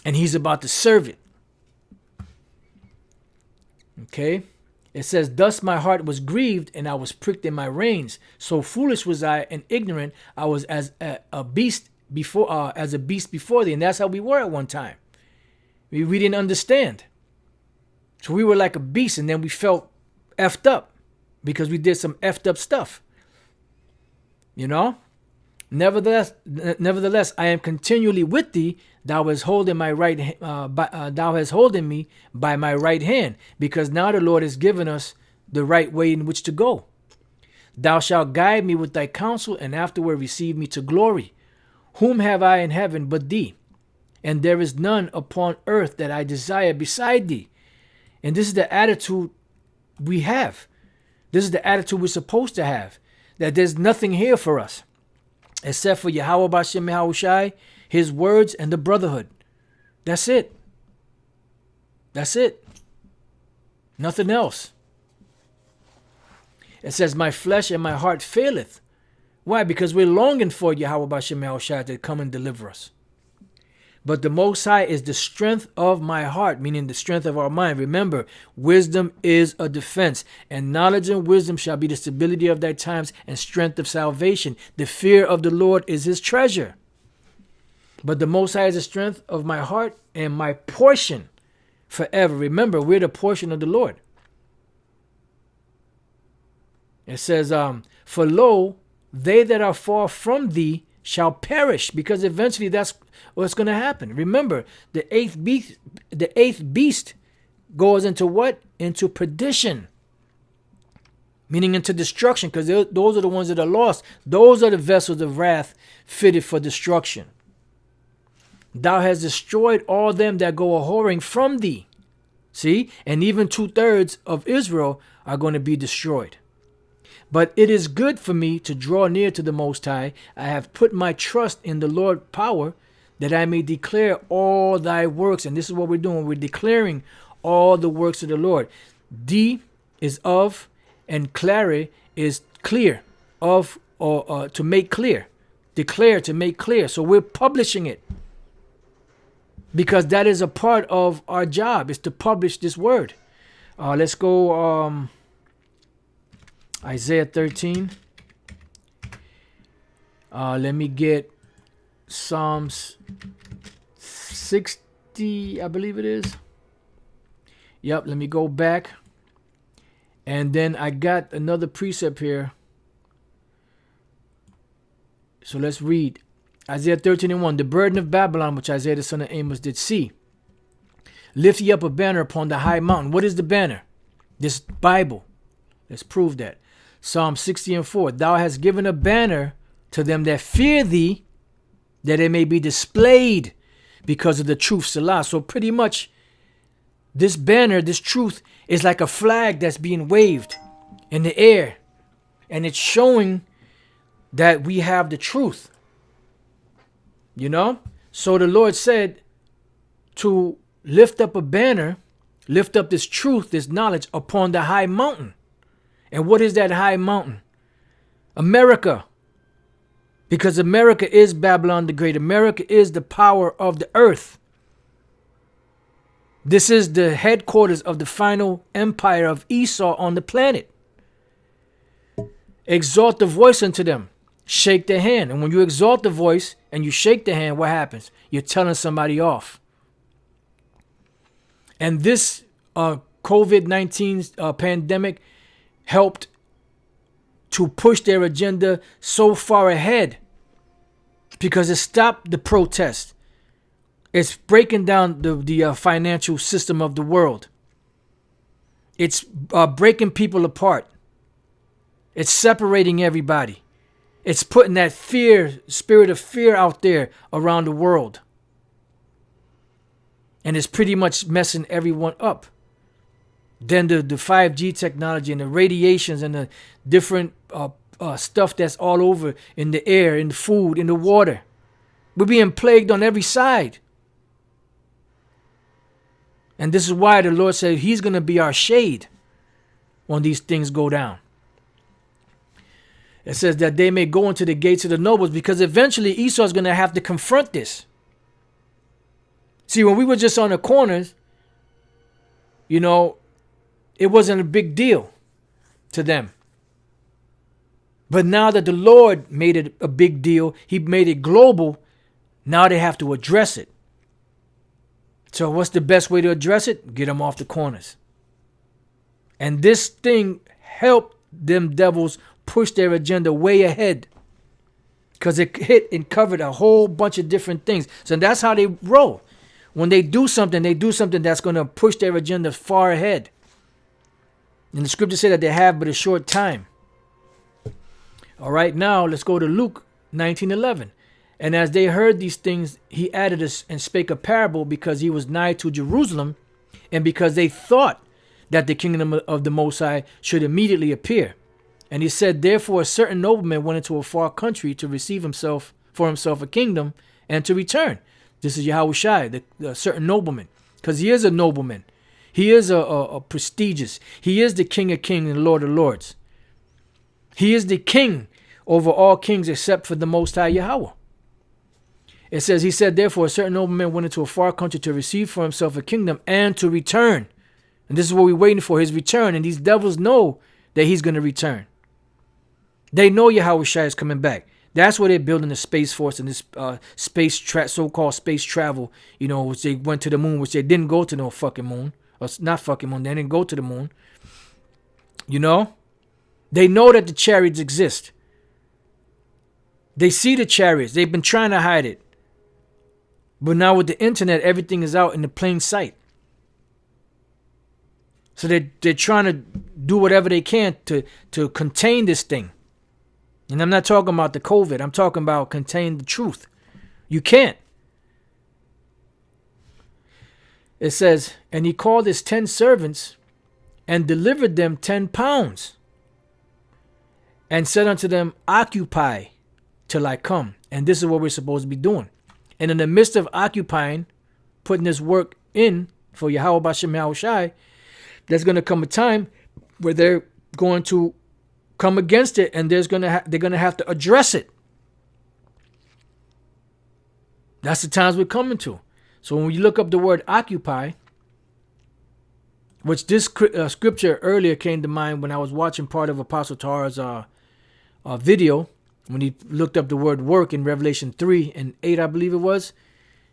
And he's about to serve it. Okay? It says, thus my heart was grieved, and I was pricked in my reins. So foolish was I and ignorant. I was as a beast before thee. And that's how we were at one time. We didn't understand. So we were like a beast, and then we felt effed up because we did some effed up stuff. You know? Nevertheless, I am continually with thee. Thou hast holden my right. Thou hast holden me by my right hand, because now the Lord has given us the right way in which to go. Thou shalt guide me with thy counsel, and afterward receive me to glory. Whom have I in heaven but thee? And there is none upon earth that I desire beside thee. And this is the attitude we have. This is the attitude we're supposed to have. That there's nothing here for us except for Yahweh Bashem Yahushai, his words, and the brotherhood. That's it. That's it. Nothing else. It says, my flesh and my heart faileth. Why? Because we're longing for Yahweh Bashem Yahushai to come and deliver us. But the Most High is the strength of my heart, meaning the strength of our mind. Remember, wisdom is a defense, and knowledge and wisdom shall be the stability of thy times and strength of salvation. The fear of the Lord is his treasure. But the Most High is the strength of my heart and my portion forever. Remember, we're the portion of the Lord. It says, for lo, they that are far from thee shall perish, because eventually that's what's going to happen. Remember, the eighth beast goes into what? Into perdition, meaning into destruction, because those are the ones that are lost. Those are the vessels of wrath fitted for destruction. Thou hast destroyed all them that go a-whoring from thee. See? And even 2/3 of Israel are going to be destroyed. But it is good for me to draw near to the Most High. I have put my trust in the Lord power, that I may declare all thy works. And this is what we're doing. We're declaring all the works of the Lord. D is of, and clare is clear. Of, or to make clear. Declare, to make clear. So we're publishing it, because that is a part of our job, is to publish this word. Let's go Isaiah 13. Let me get Psalms 60, I believe it is. Yep, let me go back. And then I got another precept here. So let's read. Isaiah 13:1. The burden of Babylon, which Isaiah the son of Amos did see. Lift ye up a banner upon the high mountain. What is the banner? This Bible. Let's prove that. Psalm 60:4. Thou hast given a banner to them that fear thee, that it may be displayed because of the truth. Salah. So pretty much this banner, this truth, is like a flag that's being waved in the air. And it's showing that we have the truth. You know? So the Lord said to lift up a banner, lift up this truth, this knowledge upon the high mountain. And what is that high mountain? America. Because America is Babylon the Great. America is the power of the earth. This is the headquarters of the final empire of Esau on the planet. Exalt the voice unto them. Shake the hand. And when you exalt the voice and you shake the hand, what happens? You're telling somebody off. And this COVID-19 pandemic helped to push their agenda so far ahead because it stopped the protest. It's breaking down the financial system of the world. It's breaking people apart. It's separating everybody. It's putting that spirit of fear out there around the world. And it's pretty much messing everyone up. Then the 5G technology and the radiations and the different stuff that's all over in the air, in the food, in the water. We're being plagued on every side. And this is why the Lord said he's going to be our shade when these things go down. It says that they may go into the gates of the nobles, because eventually Esau's going to have to confront this. See, when we were just on the corners, you know, it wasn't a big deal to them. But now that the Lord made it a big deal, he made it global, now they have to address it. So what's the best way to address it? Get them off the corners. And this thing helped them devils push their agenda way ahead, because it hit and covered a whole bunch of different things. So that's how they roll. When they do something that's going to push their agenda far ahead. And the scripture said that they have but a short time. All right, now let's go to Luke 19:11. And as they heard these things, he added and spake a parable, because he was nigh to Jerusalem, and because they thought that the kingdom of the Most High should immediately appear. And he said, therefore a certain nobleman went into a far country to receive for himself a kingdom and to return. This is Yahushua, the certain nobleman, because he is a nobleman. He is a prestigious. He is the King of kings and Lord of lords. He is the king over all kings except for the Most High Yahweh. It says, he said, therefore a certain nobleman went into a far country to receive for himself a kingdom and to return. And this is what we're waiting for, his return. And these devils know that he's going to return. They know Yahushua is coming back. That's why they're building the Space Force and this so-called space travel, you know, which they went to the moon, which they didn't go to no fucking moon. Or not fucking moon, they didn't go to the moon. You know? They know that the chariots exist. They see the chariots. They've been trying to hide it. But now with the internet, everything is out in the plain sight. So they're trying to do whatever they can to contain this thing. And I'm not talking about the COVID. I'm talking about contain the truth. You can't. It says, and he called his 10 servants and delivered them 10 pounds and said unto them, occupy till I come. And this is what we're supposed to be doing. And in the midst of occupying, putting this work in for Yahweh Bashem Yahushai, there's going to come a time where they're going to come against it, and they're going to have to address it. That's the times we're coming to. So when you look up the word occupy, which this scripture earlier came to mind when I was watching part of Apostle Tara's video, when he looked up the word work in Revelation 3 and 8, I believe it was,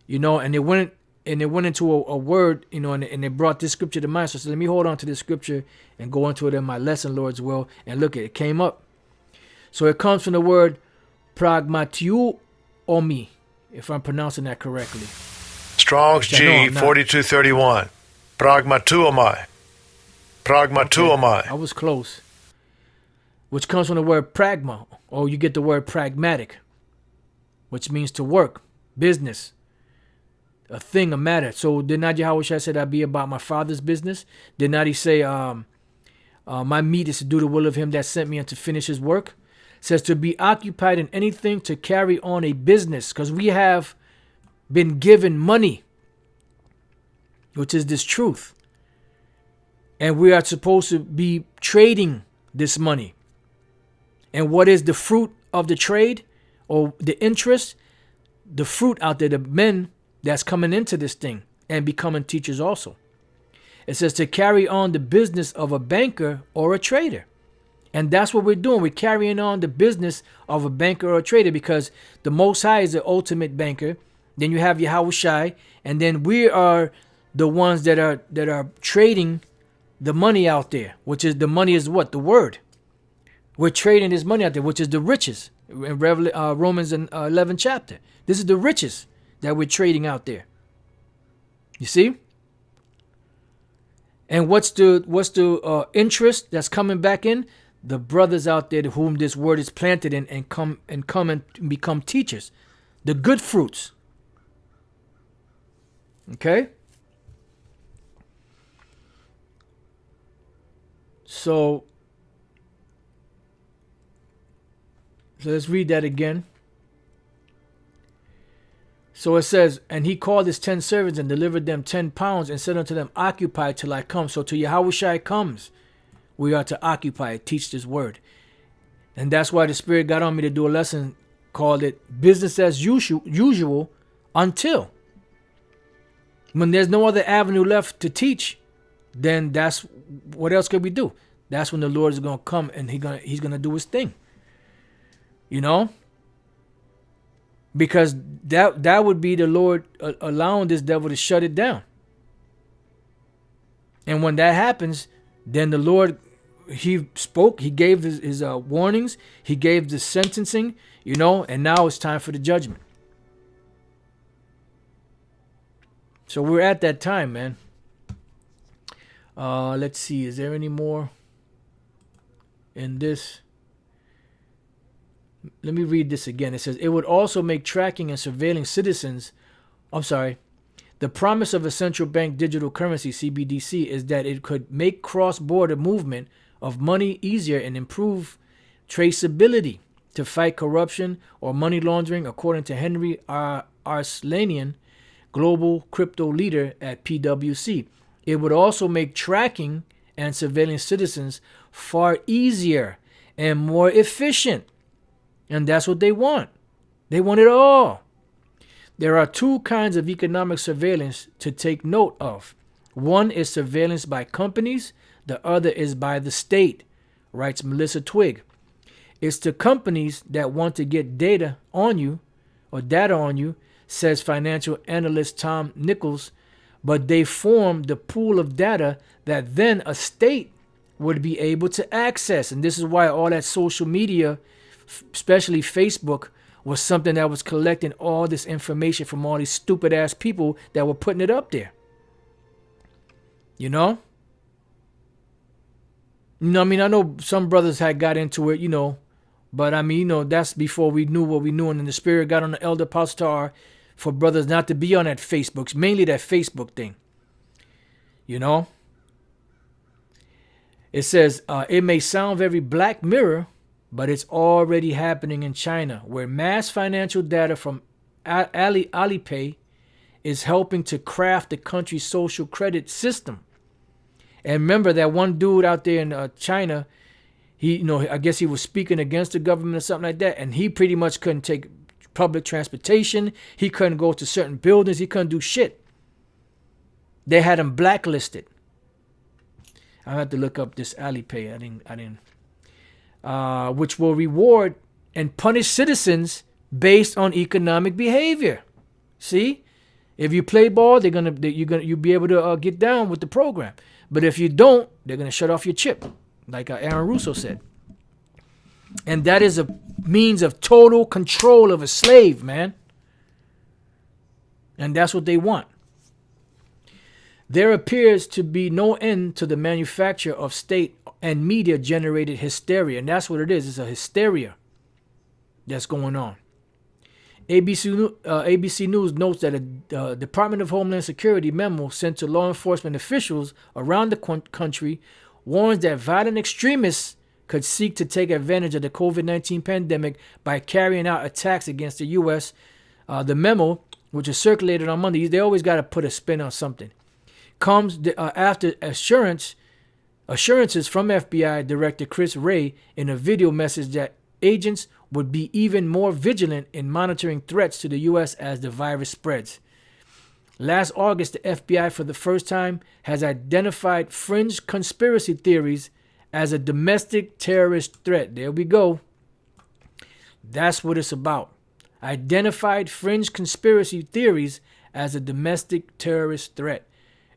you know, and it went into a word, you know, and they brought this scripture to mind. So I said, let me hold on to this scripture and go into it in my lesson, Lord's will. And look, it came up. So it comes from the word pragmatiuomi, if I'm pronouncing that correctly. Strong's G 4231. Pragmatuomai. Pragmatuomai. Okay, I was close. Which comes from the word pragma, or you get the word pragmatic, which means to work, business, a thing, a matter. So did not Yahushua say that be about my Father's business? Did not he say, my meat is to do the will of him that sent me and to finish his work? It says to be occupied in anything to carry on a business, because we have been given money, which is this truth. And we are supposed to be trading this money. And what is the fruit of the trade or the interest? The fruit out there, the men that's coming into this thing and becoming teachers also. It says to carry on the business of a banker or a trader. And that's what we're doing. We're carrying on the business of a banker or a trader, because the Most High is the ultimate banker. Then you have Yahushai, and then we are the ones that are trading the money out there, which is the money is what? The word. We're trading this money out there, which is the riches. In Romans 11 chapter. This is the riches that we're trading out there. You see? And what's the interest that's coming back in? The brothers out there to whom this word is planted in and come and become teachers. The good fruits. Okay? So let's read that again. So it says, and he called his 10 servants and delivered them 10 pounds and said unto them, occupy till I come. So till Yahushua comes, we are to occupy, teach this word. And that's why the Spirit got on me to do a lesson called it business as usual until. When there's no other avenue left to teach, then that's what else could we do? That's when the Lord is going to come and he's going to do his thing. You know? Because that would be the Lord allowing this devil to shut it down. And when that happens, then the Lord, he spoke, he gave his warnings, he gave the sentencing, you know, and now it's time for the judgment. So we're at that time, man. Let's see, is there any more in this? Let me read this again. It says, it would also make tracking and surveilling citizens. The promise of a central bank digital currency, CBDC, is that it could make cross-border movement of money easier and improve traceability to fight corruption or money laundering, according to Henry Arslanian, global crypto leader at PwC. It would also make tracking and surveilling citizens far easier and more efficient. And that's what they want. They want it all. There are two kinds of economic surveillance to take note of. One is surveillance by companies. The other is by the state, writes Melissa Twigg. It's the companies that want to get data on you, says financial analyst Tom Nichols, but they form the pool of data that then a state would be able to access. And this is why all that social media, especially Facebook, was something that was collecting all this information from all these stupid ass people that were putting it up there. You know? I mean, I know some brothers had got into it, you know, but I mean, you know, that's before we knew what we knew. And then the Spirit got on the elder apostar for brothers not to be on that Facebook, mainly that Facebook thing. You know? It says, it may sound very Black Mirror, but it's already happening in China, where mass financial data from Alipay is helping to craft the country's social credit system. And remember that one dude out there in China, I guess he was speaking against the government or something like that, and he pretty much couldn't take public transportation. He couldn't go to certain buildings. He couldn't do shit. They had him blacklisted. I have to look up this Alipay. I didn't. Which will reward and punish citizens based on economic behavior. See, if you play ball, you'll be able to get down with the program. But if you don't, they're gonna shut off your chip, like Aaron Russo said. And that is a means of total control of a slave, man. And that's what they want. There appears to be no end to the manufacture of state and media-generated hysteria. And that's what it is. It's a hysteria that's going on. ABC News notes that a Department of Homeland Security memo sent to law enforcement officials around the country warns that violent extremists could seek to take advantage of the COVID-19 pandemic by carrying out attacks against the U.S. The memo, which is circulated on Monday, they always got to put a spin on something, comes after assurances from FBI Director Chris Wray in a video message that agents would be even more vigilant in monitoring threats to the U.S. as the virus spreads. Last August, the FBI for the first time has identified fringe conspiracy theories as a domestic terrorist threat. There we go. That's what it's about. Identified fringe conspiracy theories as a domestic terrorist threat.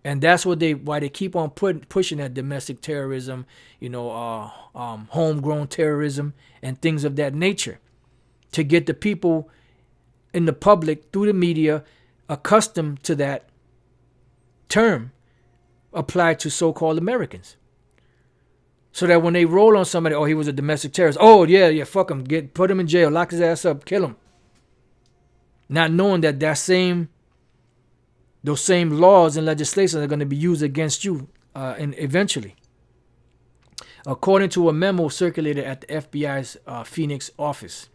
And that's what why they keep on pushing that domestic terrorism, homegrown terrorism and things of that nature, to get the people in the public through the media accustomed to that term applied to so-called Americans. So that when they roll on somebody, oh, he was a domestic terrorist. Oh, yeah, fuck him. Put him in jail, lock his ass up, kill him. Not knowing that those same laws and legislation are going to be used against you and eventually. According to a memo circulated at the FBI's Phoenix office,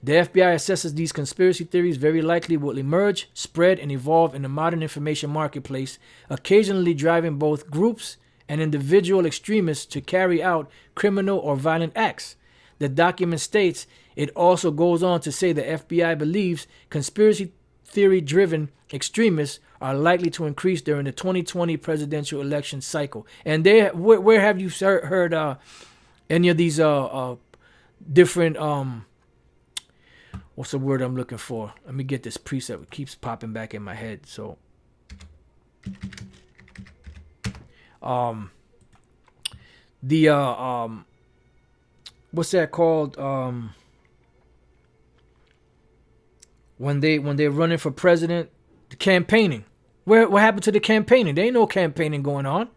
the FBI assesses these conspiracy theories very likely will emerge, spread, and evolve in the modern information marketplace, occasionally driving both groups and individual extremists to carry out criminal or violent acts. The document states it also goes on to say the FBI believes conspiracy theory-driven extremists are likely to increase during the 2020 presidential election cycle. And where have you heard any of these different what's the word I'm looking for? Let me get this precept. It keeps popping back in my head. So what's that called? When they're running for president, the campaigning. What happened to the campaigning? There ain't no campaigning going on.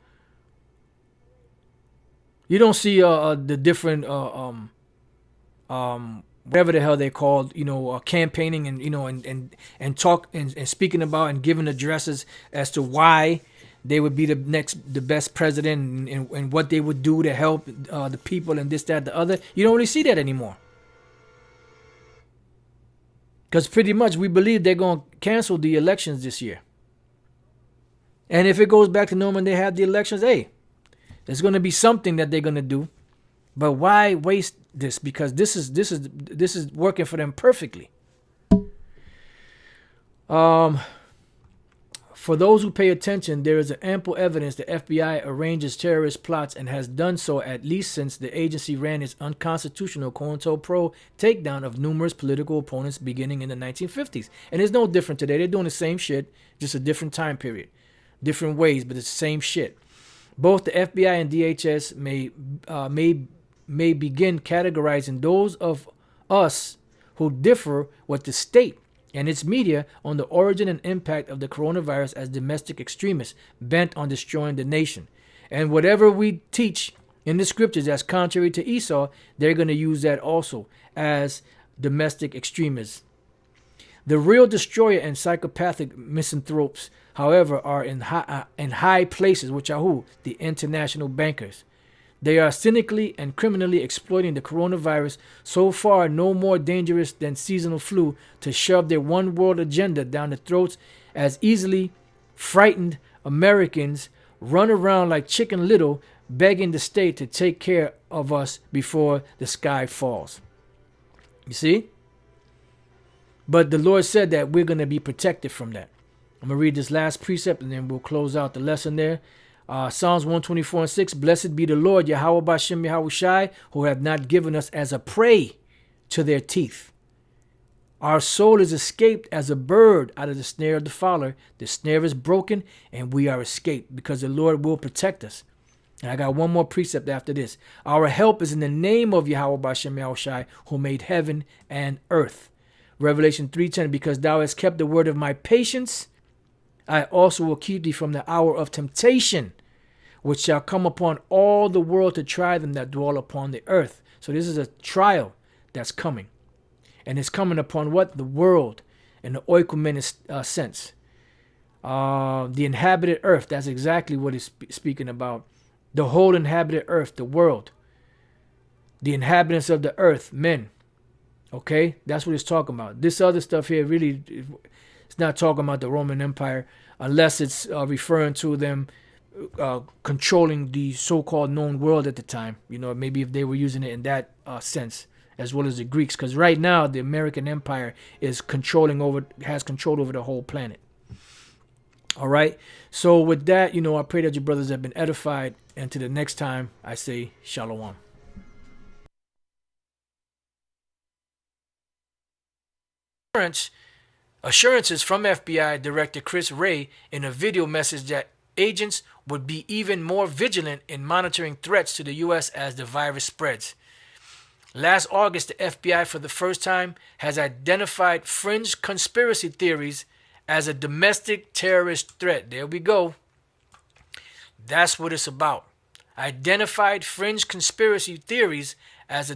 You don't see the different whatever the hell they called, campaigning and and talk and speaking about and giving addresses as to why they would be the best president and what they would do to help the people and this, that, the other. You don't really see that anymore. Because pretty much we believe they're going to cancel the elections this year. And if it goes back to normal and they have the elections, hey, there's going to be something that they're going to do. But why waste this? Because this is working for them perfectly. For those who pay attention, there is ample evidence the FBI arranges terrorist plots and has done so at least since the agency ran its unconstitutional COINTELPRO takedown of numerous political opponents beginning in the 1950s. And it's no different today. They're doing the same shit, just a different time period. Different ways, but it's the same shit. Both the FBI and DHS may begin categorizing those of us who differ with the state and its media on the origin and impact of the coronavirus as domestic extremists bent on destroying the nation. And whatever we teach in the scriptures that's contrary to Esau, they're going to use that also as domestic extremists. The real destroyer and psychopathic misanthropes, however, are in high places, which are who? The international bankers. They are cynically and criminally exploiting the coronavirus, so far no more dangerous than seasonal flu, to shove their one world agenda down the throats as easily frightened Americans run around like Chicken Little, begging the state to take care of us before the sky falls. You see? But the Lord said that we're going to be protected from that. I'm going to read this last precept and then we'll close out the lesson there. Psalms 124:6, blessed be the Lord, Yahweh Bashem Yahushai, who have not given us as a prey to their teeth. Our soul is escaped as a bird out of the snare of the fowler. The snare is broken and we are escaped because the Lord will protect us. And I got one more precept after this. Our help is in the name of Yahweh Bashem Yahushai, who made heaven and earth. Revelation 3:10, because thou hast kept the word of my patience, I also will keep thee from the hour of temptation, which shall come upon all the world to try them that dwell upon the earth. So this is a trial that's coming. And it's coming upon what? The world in the oikoumenic sense. The inhabited earth, that's exactly what it's speaking about. The whole inhabited earth, the world. The inhabitants of the earth, men. Okay? That's what it's talking about. This other stuff here really, it's not talking about the Roman Empire unless it's referring to them controlling the so-called known world at the time. Maybe if they were using it in that sense, as well as the Greeks. Because right now, the American Empire has control over the whole planet. All right? So with that, I pray that your brothers have been edified. And to the next time, I say Shalom. Assurances from FBI Director Chris Wray in a video message that agents would be even more vigilant in monitoring threats to the U.S. as the virus spreads. Last August, the FBI for the first time has identified fringe conspiracy theories as a domestic terrorist threat. There we go. That's what it's about. Identified fringe conspiracy theories as a